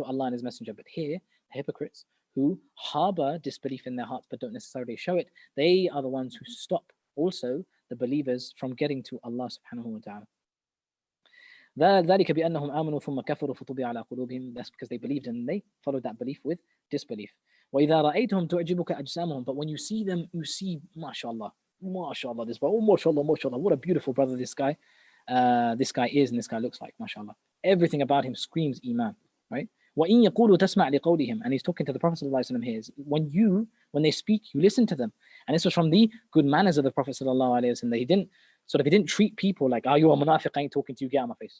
Allah and His Messenger. But here, the hypocrites who harbor disbelief in their hearts but don't necessarily show it, they are the ones who stop also the believers from getting to Allah subhanahu wa ta'ala. ذلك بأنهم آمنوا ثم كفروا فطبع على قلوبهم. That's because they believed and they followed that belief with disbelief. وإذا رأيتهم تعجبك أجسامهم. But when you see them, you see, mashallah, this brother, oh, mashallah, what a beautiful brother this guy is and this guy looks like, mashallah. Everything about him screams iman, right? وَإِن يَقُولُوا تَسْمَعْ لِقَوْلِهِمْ. And he's talking to the Prophet ﷺ here. When they speak, you listen to them. And this was from the good manners of the Prophet ﷺ. He didn't treat people like, oh, you're a munafiq, I ain't talking to you, get out of my face.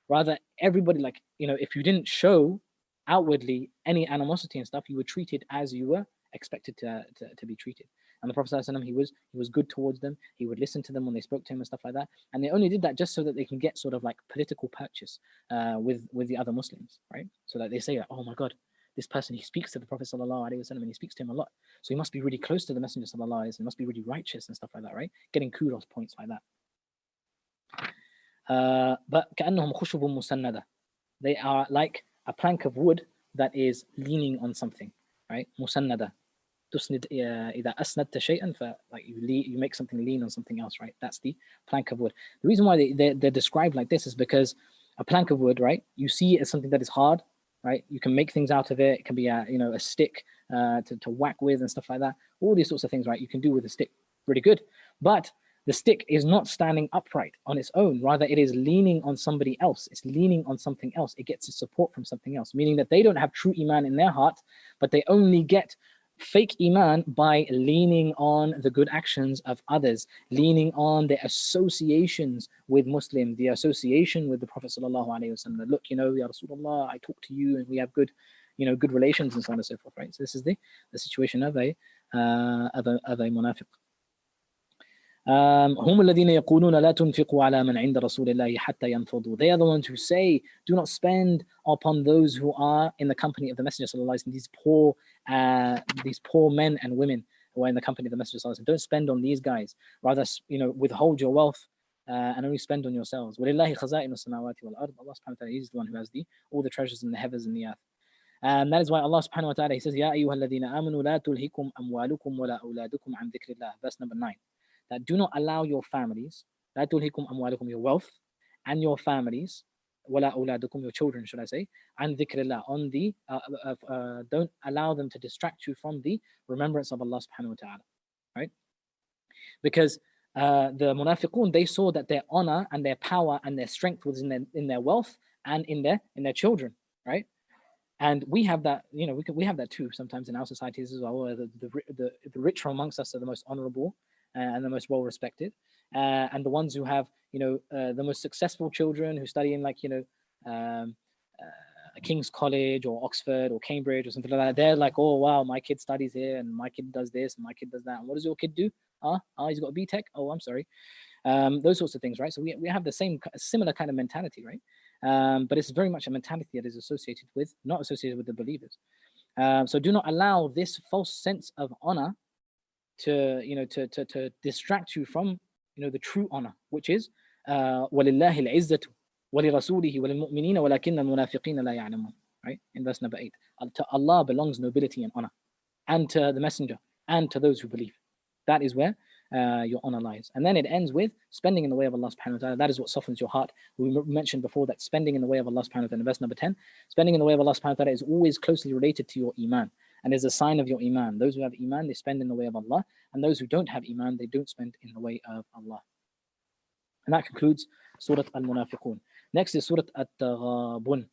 Rather, everybody, like, if you didn't show outwardly any animosity and stuff, you were treated as you were expected to be treated. And the Prophet ﷺ, he was good towards them. He would listen to them when they spoke to him and stuff like that. And they only did that just so that they can get sort of like political purchase with the other Muslims, right? So that they say, oh my God, this person, he speaks to the Prophet ﷺ and he speaks to him a lot. So he must be really close to the Messenger ﷺ, he must be really righteous and stuff like that, right? Getting kudos points like that. But كأنهم خشب مسندة. They are like a plank of wood that is leaning on something, right? مسندة. تسند إذا أسندت شيئا, like you make something lean on something else, right? That's the plank of wood. The reason why they're described like this is because a plank of wood, right? You see it as something that is hard, right? You can make things out of it. It can be a stick to whack with and stuff like that. All these sorts of things, right? You can do with a stick pretty good. But the stick is not standing upright on its own. Rather, it is leaning on somebody else. It's leaning on something else. It gets its support from something else, meaning that they don't have true iman in their heart, but they only get fake iman by leaning on the good actions of others, leaning on their associations with Muslims, the association with the Prophet sallallahu alaihi wasallam. Look, Ya Rasulullah, I talk to you and we have good relations and so on and so forth, right? So this is the situation of a munafiq. هم الذين يقولون لا تنفقوا على من عند رسول الله حتى ينفضوا. They are the ones who say, do not spend upon those who are in the company of the Messenger sallallahu alaihi wasallam, these poor men and women who are in the company of the Messenger sallallahu alaihi wasallam. Don't spend on these guys. Rather, withhold your wealth and only spend on yourselves. وَلِلَّهِ خَزَائِنُ السَّمَاوَاتِ وَالْأَرْضِ. Allah subhanahu wa ta'ala is the one who has all the treasures in the heavens and the earth. And that is why Allah subhanahu wa ta'ala, He says, يَا أَيُّهَا الَّذِينَ آمَنُوا لَا تُلْهِكُمْ أَمْوَالُكُمْ وَلَا أَوْلَادُكُمْ عَنْ ذِكْرِ اللَّهِ. Verse number 9. That do not allow your families, لا تُلْهِكُمْ أَمْوَالُكُم, your wealth, and your families, وَلَا أَوْلَادُكُم, your children, should I say, عَنْ ذِكْرِ اللَّهِ, on the, don't allow them to distract you from the remembrance of Allah subhanahu wa ta'ala. Right? Because the munafiqun, they saw that their honor and their power and their strength was in their wealth and in their children, right? And we have that, we have that too sometimes in our societies as well. Where the richer amongst us are the most honorable and the most well respected, and the ones who have, the most successful children who study in King's College or Oxford or Cambridge or something like that. They're like, oh wow, my kid studies here and my kid does this and my kid does that. And what does your kid do? He's got a BTech. Oh, I'm sorry. Those sorts of things, right? So we have the similar kind of mentality, right? But it's very much a mentality that is not associated with the believers. So do not allow this false sense of honor to distract you from the true honor, which is وَلِلَّهِ الْعِزَّةُ وَلِرَسُولِهِ وَلِلْمُؤْمِنِينَ وَلَكِنَّ الْمُنَافِقِينَ لَا يَعْلَمُونَ. Right? In verse number 8. To Allah belongs nobility and honor, and to the messenger, and to those who believe. That is where your honor lies. And then it ends with spending in the way of Allah subhanahu wa ta'ala. That is what softens your heart. We mentioned before that spending in the way of Allah subhanahu wa ta'ala, in verse number 10, spending in the way of Allah subhanahu wa ta'ala is always closely related to your iman and is a sign of your iman. Those who have iman, they spend in the way of Allah, and those who don't have iman, they don't spend in the way of Allah. And that concludes Surah Al-Munafiqun. Next is Surah At-Taghabun.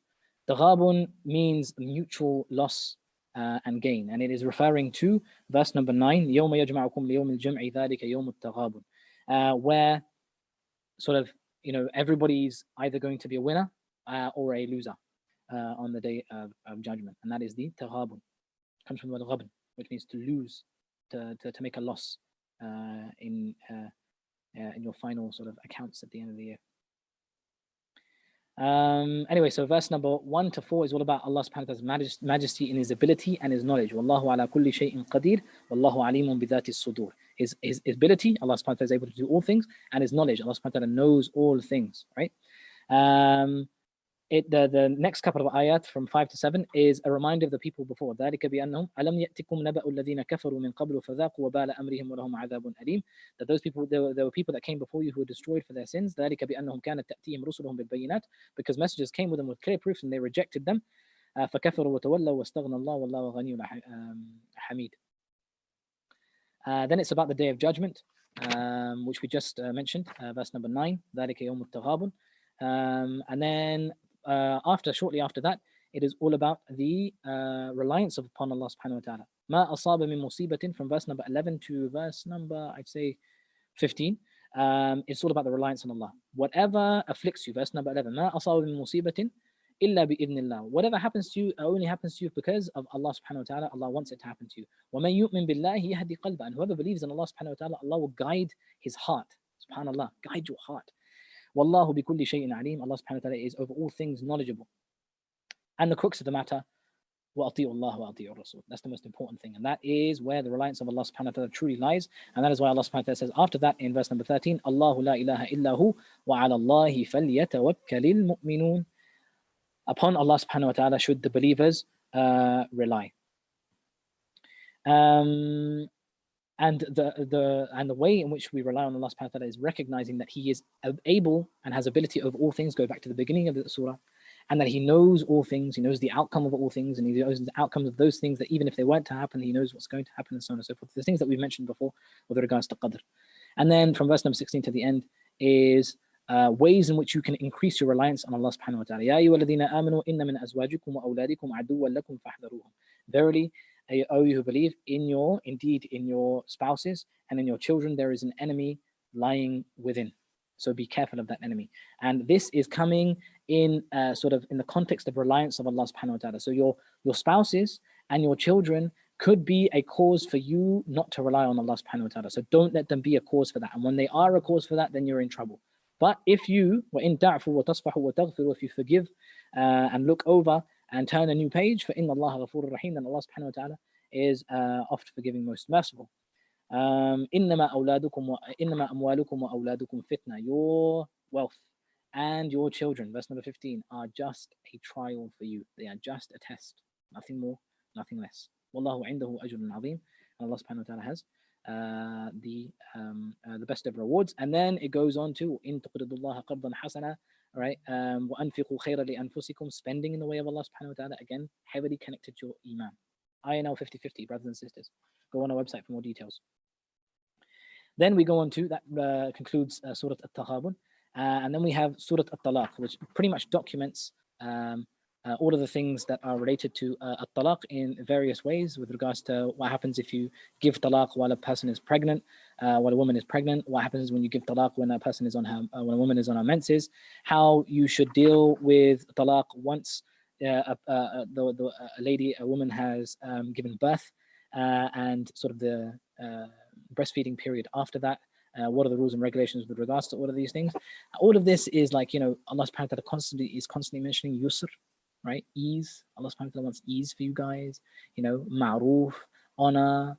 Taghabun means mutual loss and gain, and it is referring to verse number 9, يَوْمَ يَجْمَعُكُمْ لِيَوْمِ الْجَمْعِ ذَلِكَ يَوْمُ التَّغَابُنِ, where sort of, everybody's either going to be a winner or a loser on the day of judgment, and that is the taghabun. It comes from the word ghabn, which means to lose, to make a loss in your final sort of accounts at the end of the year. Anyway, so verse number 1 to 4 is all about Allah subhanahu wa ta'ala's majesty in His ability and His knowledge. Wallahu ala kulli shay'in qadir, wallahu alimun bidhati sudur. His ability, Allah subhanahu wa ta'ala is able to do all things, and His knowledge, Allah subhanahu wa ta'ala knows all things, right? The next couple of ayat from 5 to 7 is a reminder of the people before. ذَلِكَ بِأَنَّهُمْ أَلَمْ يَأْتِكُمْ نَبَأُ الَّذِينَ كَفَرُوا مِنْ قَبْلُ فَذَاقُوا وَبَالَ أَمْرِهِمْ وَلَهُمْ عَذَابٌ أَلِيمٌ. That those people, there were people that came before you who were destroyed for their sins. ذَلِكَ بِأَنَّهُمْ كَانَتْ تَأْتِيهِمْ رُسُلُهُم بِالْبَيِّنَاتِ, because messengers came with them with clear proofs and they rejected them. فَكَفَرُوا وَتَوَلَّوا وَاسْتَغْنَى اللَّهُ وَاللَّهُ غَنِيٌّ حَمِيدٌ. Then it's about the day of judgment, which we just mentioned, verse number 9, ذَلِكَ يَوْمُ التَّغَابُنِ. And then shortly after that, it is all about the reliance upon Allah subhanahu wa ta'ala. Ma asaba min musibatin, from verse number 11 to verse number, I'd say 15. It's all about the reliance on Allah. Whatever afflicts you, verse number 11, ma asaba min musibatin illa bi idnillah. Whatever happens to you only happens to you because of Allah subhanahu wa ta'ala. Allah wants it to happen to you. وَمَن يُؤْمِن بِاللَّهِ يَهْدِ قَلْبًا. And whoever believes in Allah subhanahu wa ta'ala, Allah will guide his heart. Subhanallah, guide your heart. Wallahu bi kulli shay'in alim. Allah subhanahu wa ta'ala is over all things knowledgeable. And the crux of the matter, وَأَطِيعُوا اللَّهَ وَأَطِيعُوا الرَّسُولَ. That's the most important thing. And that is where the reliance of Allah subhanahu wa ta'ala truly lies. And that is why Allah subhanahu wa ta'ala says after that in verse number 13, Allahu la ilaha illahu wa ala Allahi falyatawakkalil mu'minun. Upon Allah subhanahu wa ta'ala should the believers rely. And the way in which we rely on Allah subhanahu wa ta'ala is recognizing that He is able and has ability over all things. Go back to the beginning of the surah. And that He knows all things, He knows the outcome of all things, and He knows the outcomes of those things that even if they weren't to happen, He knows what's going to happen, and so on and so forth. The things that we've mentioned before with regards to qadr. And then from verse number 16 to the end is ways in which you can increase your reliance on Allah subhanahu wa ta'ala. يَا أَيُّهَا الَّذِينَ آمَنُوا إِنَّ مِنْ أَزْوَاجِكُمْ وَأَوْلَادِكُمْ عَدُوًّا لَكُمْ فَاحْذَرُوهُم. Verily, O you who believe, indeed in your spouses and in your children there is an enemy lying within. So be careful of that enemy. And this is coming in sort of in the context of reliance of Allah subhanahu wa ta'ala. So your spouses and your children could be a cause for you not to rely on Allah subhanahu wa ta'ala. So don't let them be a cause for that. And when they are a cause for that, then you're in trouble. But if you, وَإِن تَعْفُوا وَتَصْفَحُوا وَتَغْفِرُوا, if you forgive and look over and turn a new page, فَإِنَّ اللَّهَ غَفُورٌ رَحِيمٌ, then Allah subhanahu wa ta'ala is oft forgiving, most merciful. إِنَّمَا أَمْوَالُكُمْ وَأَوْلَادُكُمْ فِتْنَةٌ, your wealth and your children, verse number 15, are just a trial for you. They are just a test, nothing more, nothing less. وَاللَّهُ عِنْدَهُ أَجْرٌ عَظِيمٌ, and Allah subhanahu wa ta'ala has the best of rewards. And then it goes on to إِن تُقْرِضُوا اللَّهَ قَرْضًا حَسَنًا, right? وَأَنْفِقُوا خَيْرًا لِأَنفُسِكُم, spending in the way of Allah subhanahu wa ta'ala, again, heavily connected to your iman. INL 50/50, brothers and sisters. Go on our website for more details. Then we go on to, that concludes Surah At-Taghabun. And then we have Surah At-Talaq, which pretty much documents all of the things that are related to At-Talaq in various ways, with regards to what happens if you give talaq while a person is pregnant, while a woman is pregnant, what happens when you give talaq when a person is on her, when a woman is on her menses, how you should deal with talaq once a woman has given birth, and sort of the breastfeeding period after that. What are the rules and regulations with regards to all of these things? All of this is like, Allah subhanahu wa ta'ala is constantly mentioning yusr, right? Ease. Allah subhanahu wa ta'ala wants ease for you guys, ma'roof, honor,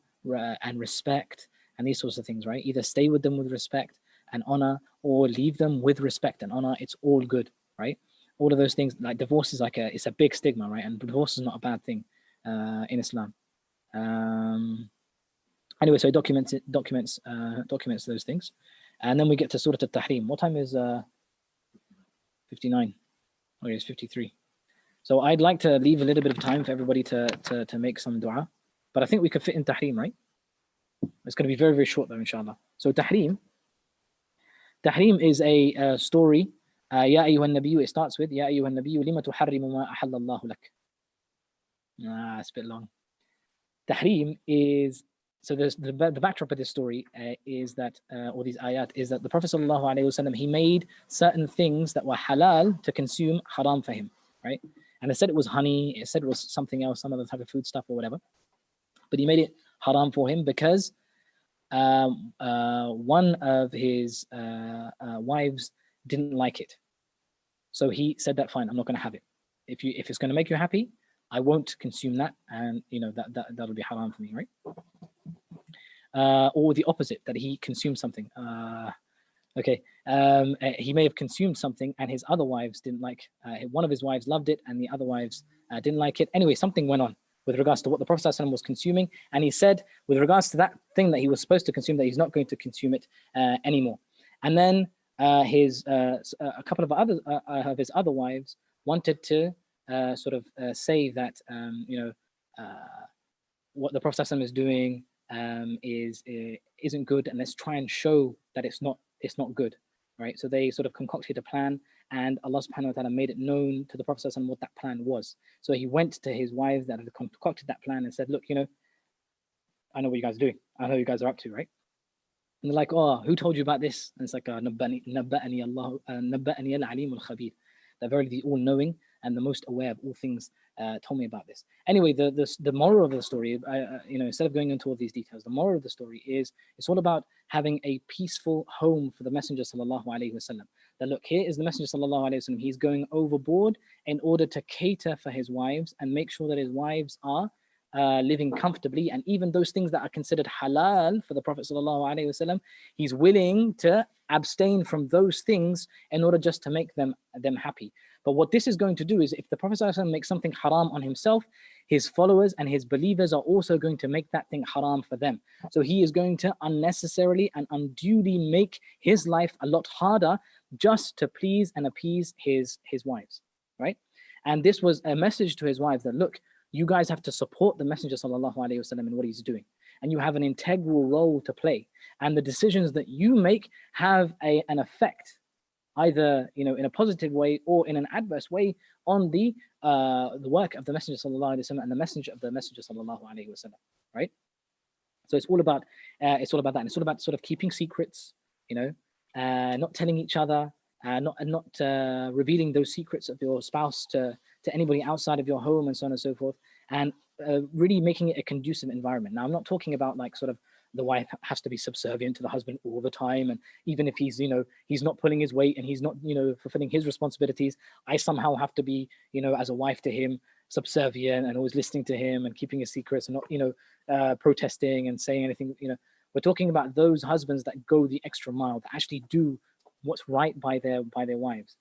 and respect, and these sorts of things, right? Either stay with them with respect and honor, or leave them with respect and honor. It's all good, right? All of those things. Like divorce is it's a big stigma, right? And divorce is not a bad thing in Islam. Anyway, so it documents those things. And then we get to Surah At-Tahrim. What time is 59? Oh, it's 53. So I'd like to leave a little bit of time for everybody to make some dua. But I think we could fit in Tahrim, right? It's going to be very, very short though, inshallah. So Tahrim is a story. Ya ayyuhan nabiyyu, it starts with Ya ayyuhan nabiyyu lima tuharrimu ma ahalla Allahu lak. It's a bit long. Tahrim is, so the backdrop of this story is that, or these ayat, is that the Prophet ﷺ, he made certain things that were halal to consume haram for him, right? And it said it was honey, it said it was something else, some other type of food stuff or whatever. But he made it haram for him because one of his wives didn't like it. So he said that, fine, I'm not going to have it. If it's going to make you happy, I won't consume that, and that'll be haram for me, right? Or the opposite, that he consumed something. He may have consumed something and his other wives didn't like. One of his wives loved it and the other wives didn't like it. Anyway, something went on with regards to what the Prophet ﷺ was consuming, and he said, with regards to that thing that he was supposed to consume, that he's not going to consume it anymore. And then a couple of his other wives wanted to say that what the Prophet ﷺ is doing isn't good, and let's try and show that it's not good, right? So they sort of concocted a plan, and Allah subhanahu wa ta'ala made it known to the Prophet ﷺ what that plan was. So he went to his wives that had concocted that plan and said, look, I know what you guys are doing. I know what you guys are up to, right? And they're like, oh, who told you about this? And it's like, nabba'ani al-alim al-khabir. That verily the all-knowing and the most aware of all things told me about this. Anyway, the moral of the story, instead of going into all these details, the moral of the story is it's all about having a peaceful home for the Messenger sallallahu alaihi wasallam. That look, here is the Messenger sallallahu alaihi wasallam. He's going overboard in order to cater for his wives and make sure that his wives are living comfortably, and even those things that are considered halal for the Prophet sallallahu alaihi wasallam, he's willing to abstain from those things in order just to make them happy. But what this is going to do is, if the Prophet sallallahu alaihi wasallam makes something haram on himself, his followers and his believers are also going to make that thing haram for them. So he is going to unnecessarily and unduly make his life a lot harder just to please and appease his wives, right? And this was a message to his wives that, look, you guys have to support the Messenger sallallahu alaihi wasallam in what he's doing, and you have an integral role to play. And the decisions that you make have an effect, either in a positive way or in an adverse way, on the work of the Messenger sallallahu alaihi wasallam and the message of the Messenger sallallahu alaihi wasallam, right? So it's all about that. And it's all about sort of keeping secrets, not telling each other, not revealing those secrets of your spouse to anybody outside of your home, and so on and so forth. And really making it a conducive environment. Now, I'm not talking about like sort of the wife has to be subservient to the husband all the time, and even if he's, he's not pulling his weight and he's not, fulfilling his responsibilities, I somehow have to be, as a wife to him, subservient and always listening to him and keeping his secrets and not, protesting and saying anything. We're talking about those husbands that go the extra mile, that actually do what's right by their wives.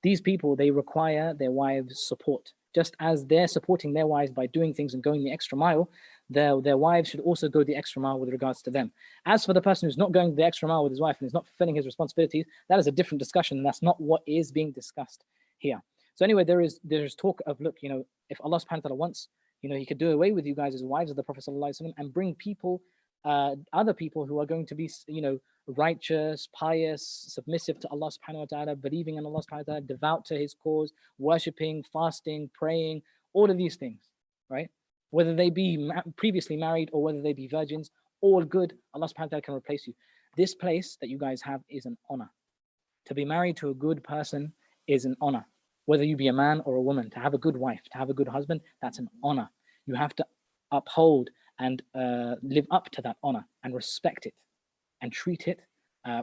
These people, they require their wives' support. Just as they're supporting their wives by doing things and going the extra mile, their wives should also go the extra mile with regards to them. As for the person who's not going the extra mile with his wife and is not fulfilling his responsibilities, that is a different discussion, and that's not what is being discussed here. So anyway, there's talk of, look, if Allah subhanahu wa ta'ala wants, he could do away with you guys as wives of the Prophet ﷺ and bring people, other people who are going to be, righteous, pious, submissive to Allah subhanahu wa ta'ala, believing in Allah subhanahu wa ta'ala, devout to his cause, worshipping, fasting, praying, all of these things, right? Whether they be previously married or whether they be virgins, all good, Allah subhanahu wa ta'ala can replace you. This place that you guys have is an honor. To be married to a good person is an honor. Whether you be a man or a woman, to have a good wife, to have a good husband, that's an honor. You have to uphold and live up to that honor and respect it and treat it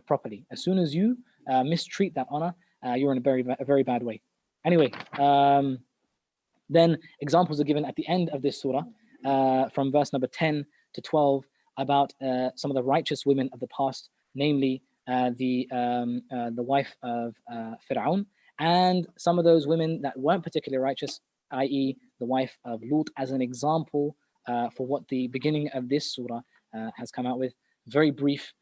properly. As soon as you mistreat that honor, you're in a very bad way. Anyway, then examples are given at the end of this surah from verse number 10 to 12 about some of the righteous women of the past, namely the wife of Fir'aun, and some of those women that weren't particularly righteous, i.e. the wife of Lut, as an example for what the beginning of this surah has come out with. Very brief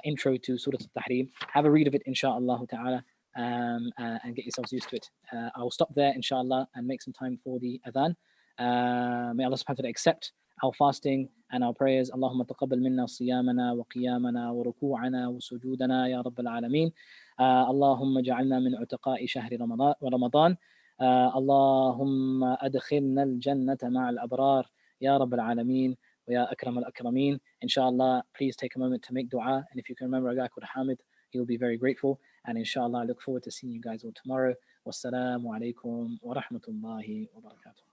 intro to Surah Al-Tahrim. Have a read of it, inshaAllah ta'ala, and get yourselves used to it. I will stop there, inshaAllah, and make some time for the adhan. May Allah subhanahu wa ta'ala accept our fasting and our prayers. Allahumma taqabbal minna siyamana wa qiyamana wa ruku'ana wa sujudana ya Rabbil alameen. Allahumma ja'alna min utaqa'i shahri Ramadan. Allahumma adkhilna al-jannata ma'al abrar ya Rabbil alameen. Ya Akram al-Akrameen. Inshallah, please take a moment to make dua. And if you can remember a guy called Hamid, he'll be very grateful. And inshallah, I look forward to seeing you guys all tomorrow. Wassalamu alaikum wa rahmatullahi wa barakatuh.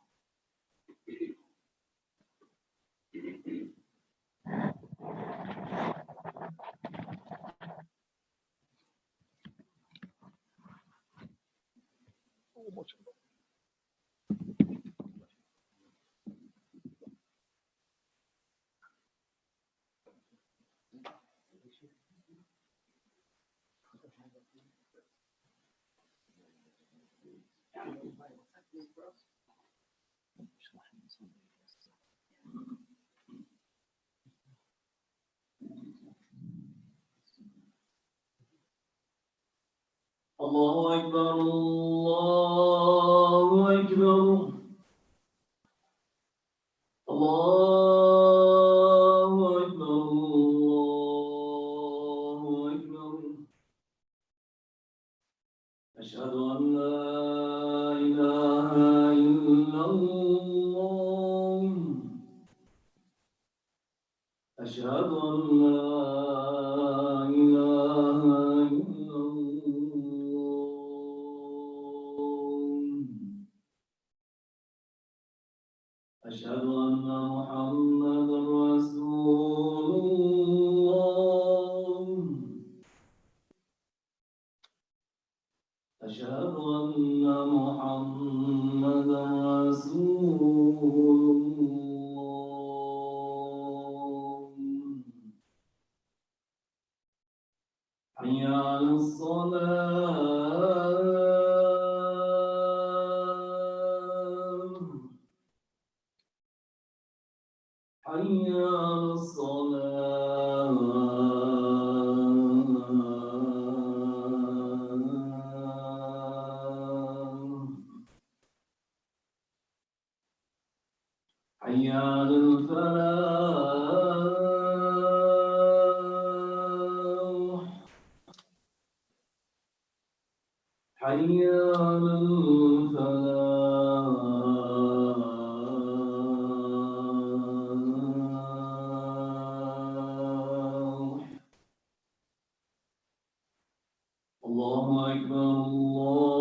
Allahu Akbar, Allahu Akbar, Allahu Akbar, Allahu Akbar. Ashhadu an la ilaha illallah. Ashhadu an la ilaha أشهد أن محمدا رسول الله. أشهد أن محمدا رسول الله. حي على الصلاة. حي على الصلاة. حي على الفلاح. حي على الفلاح. الله أكبر الله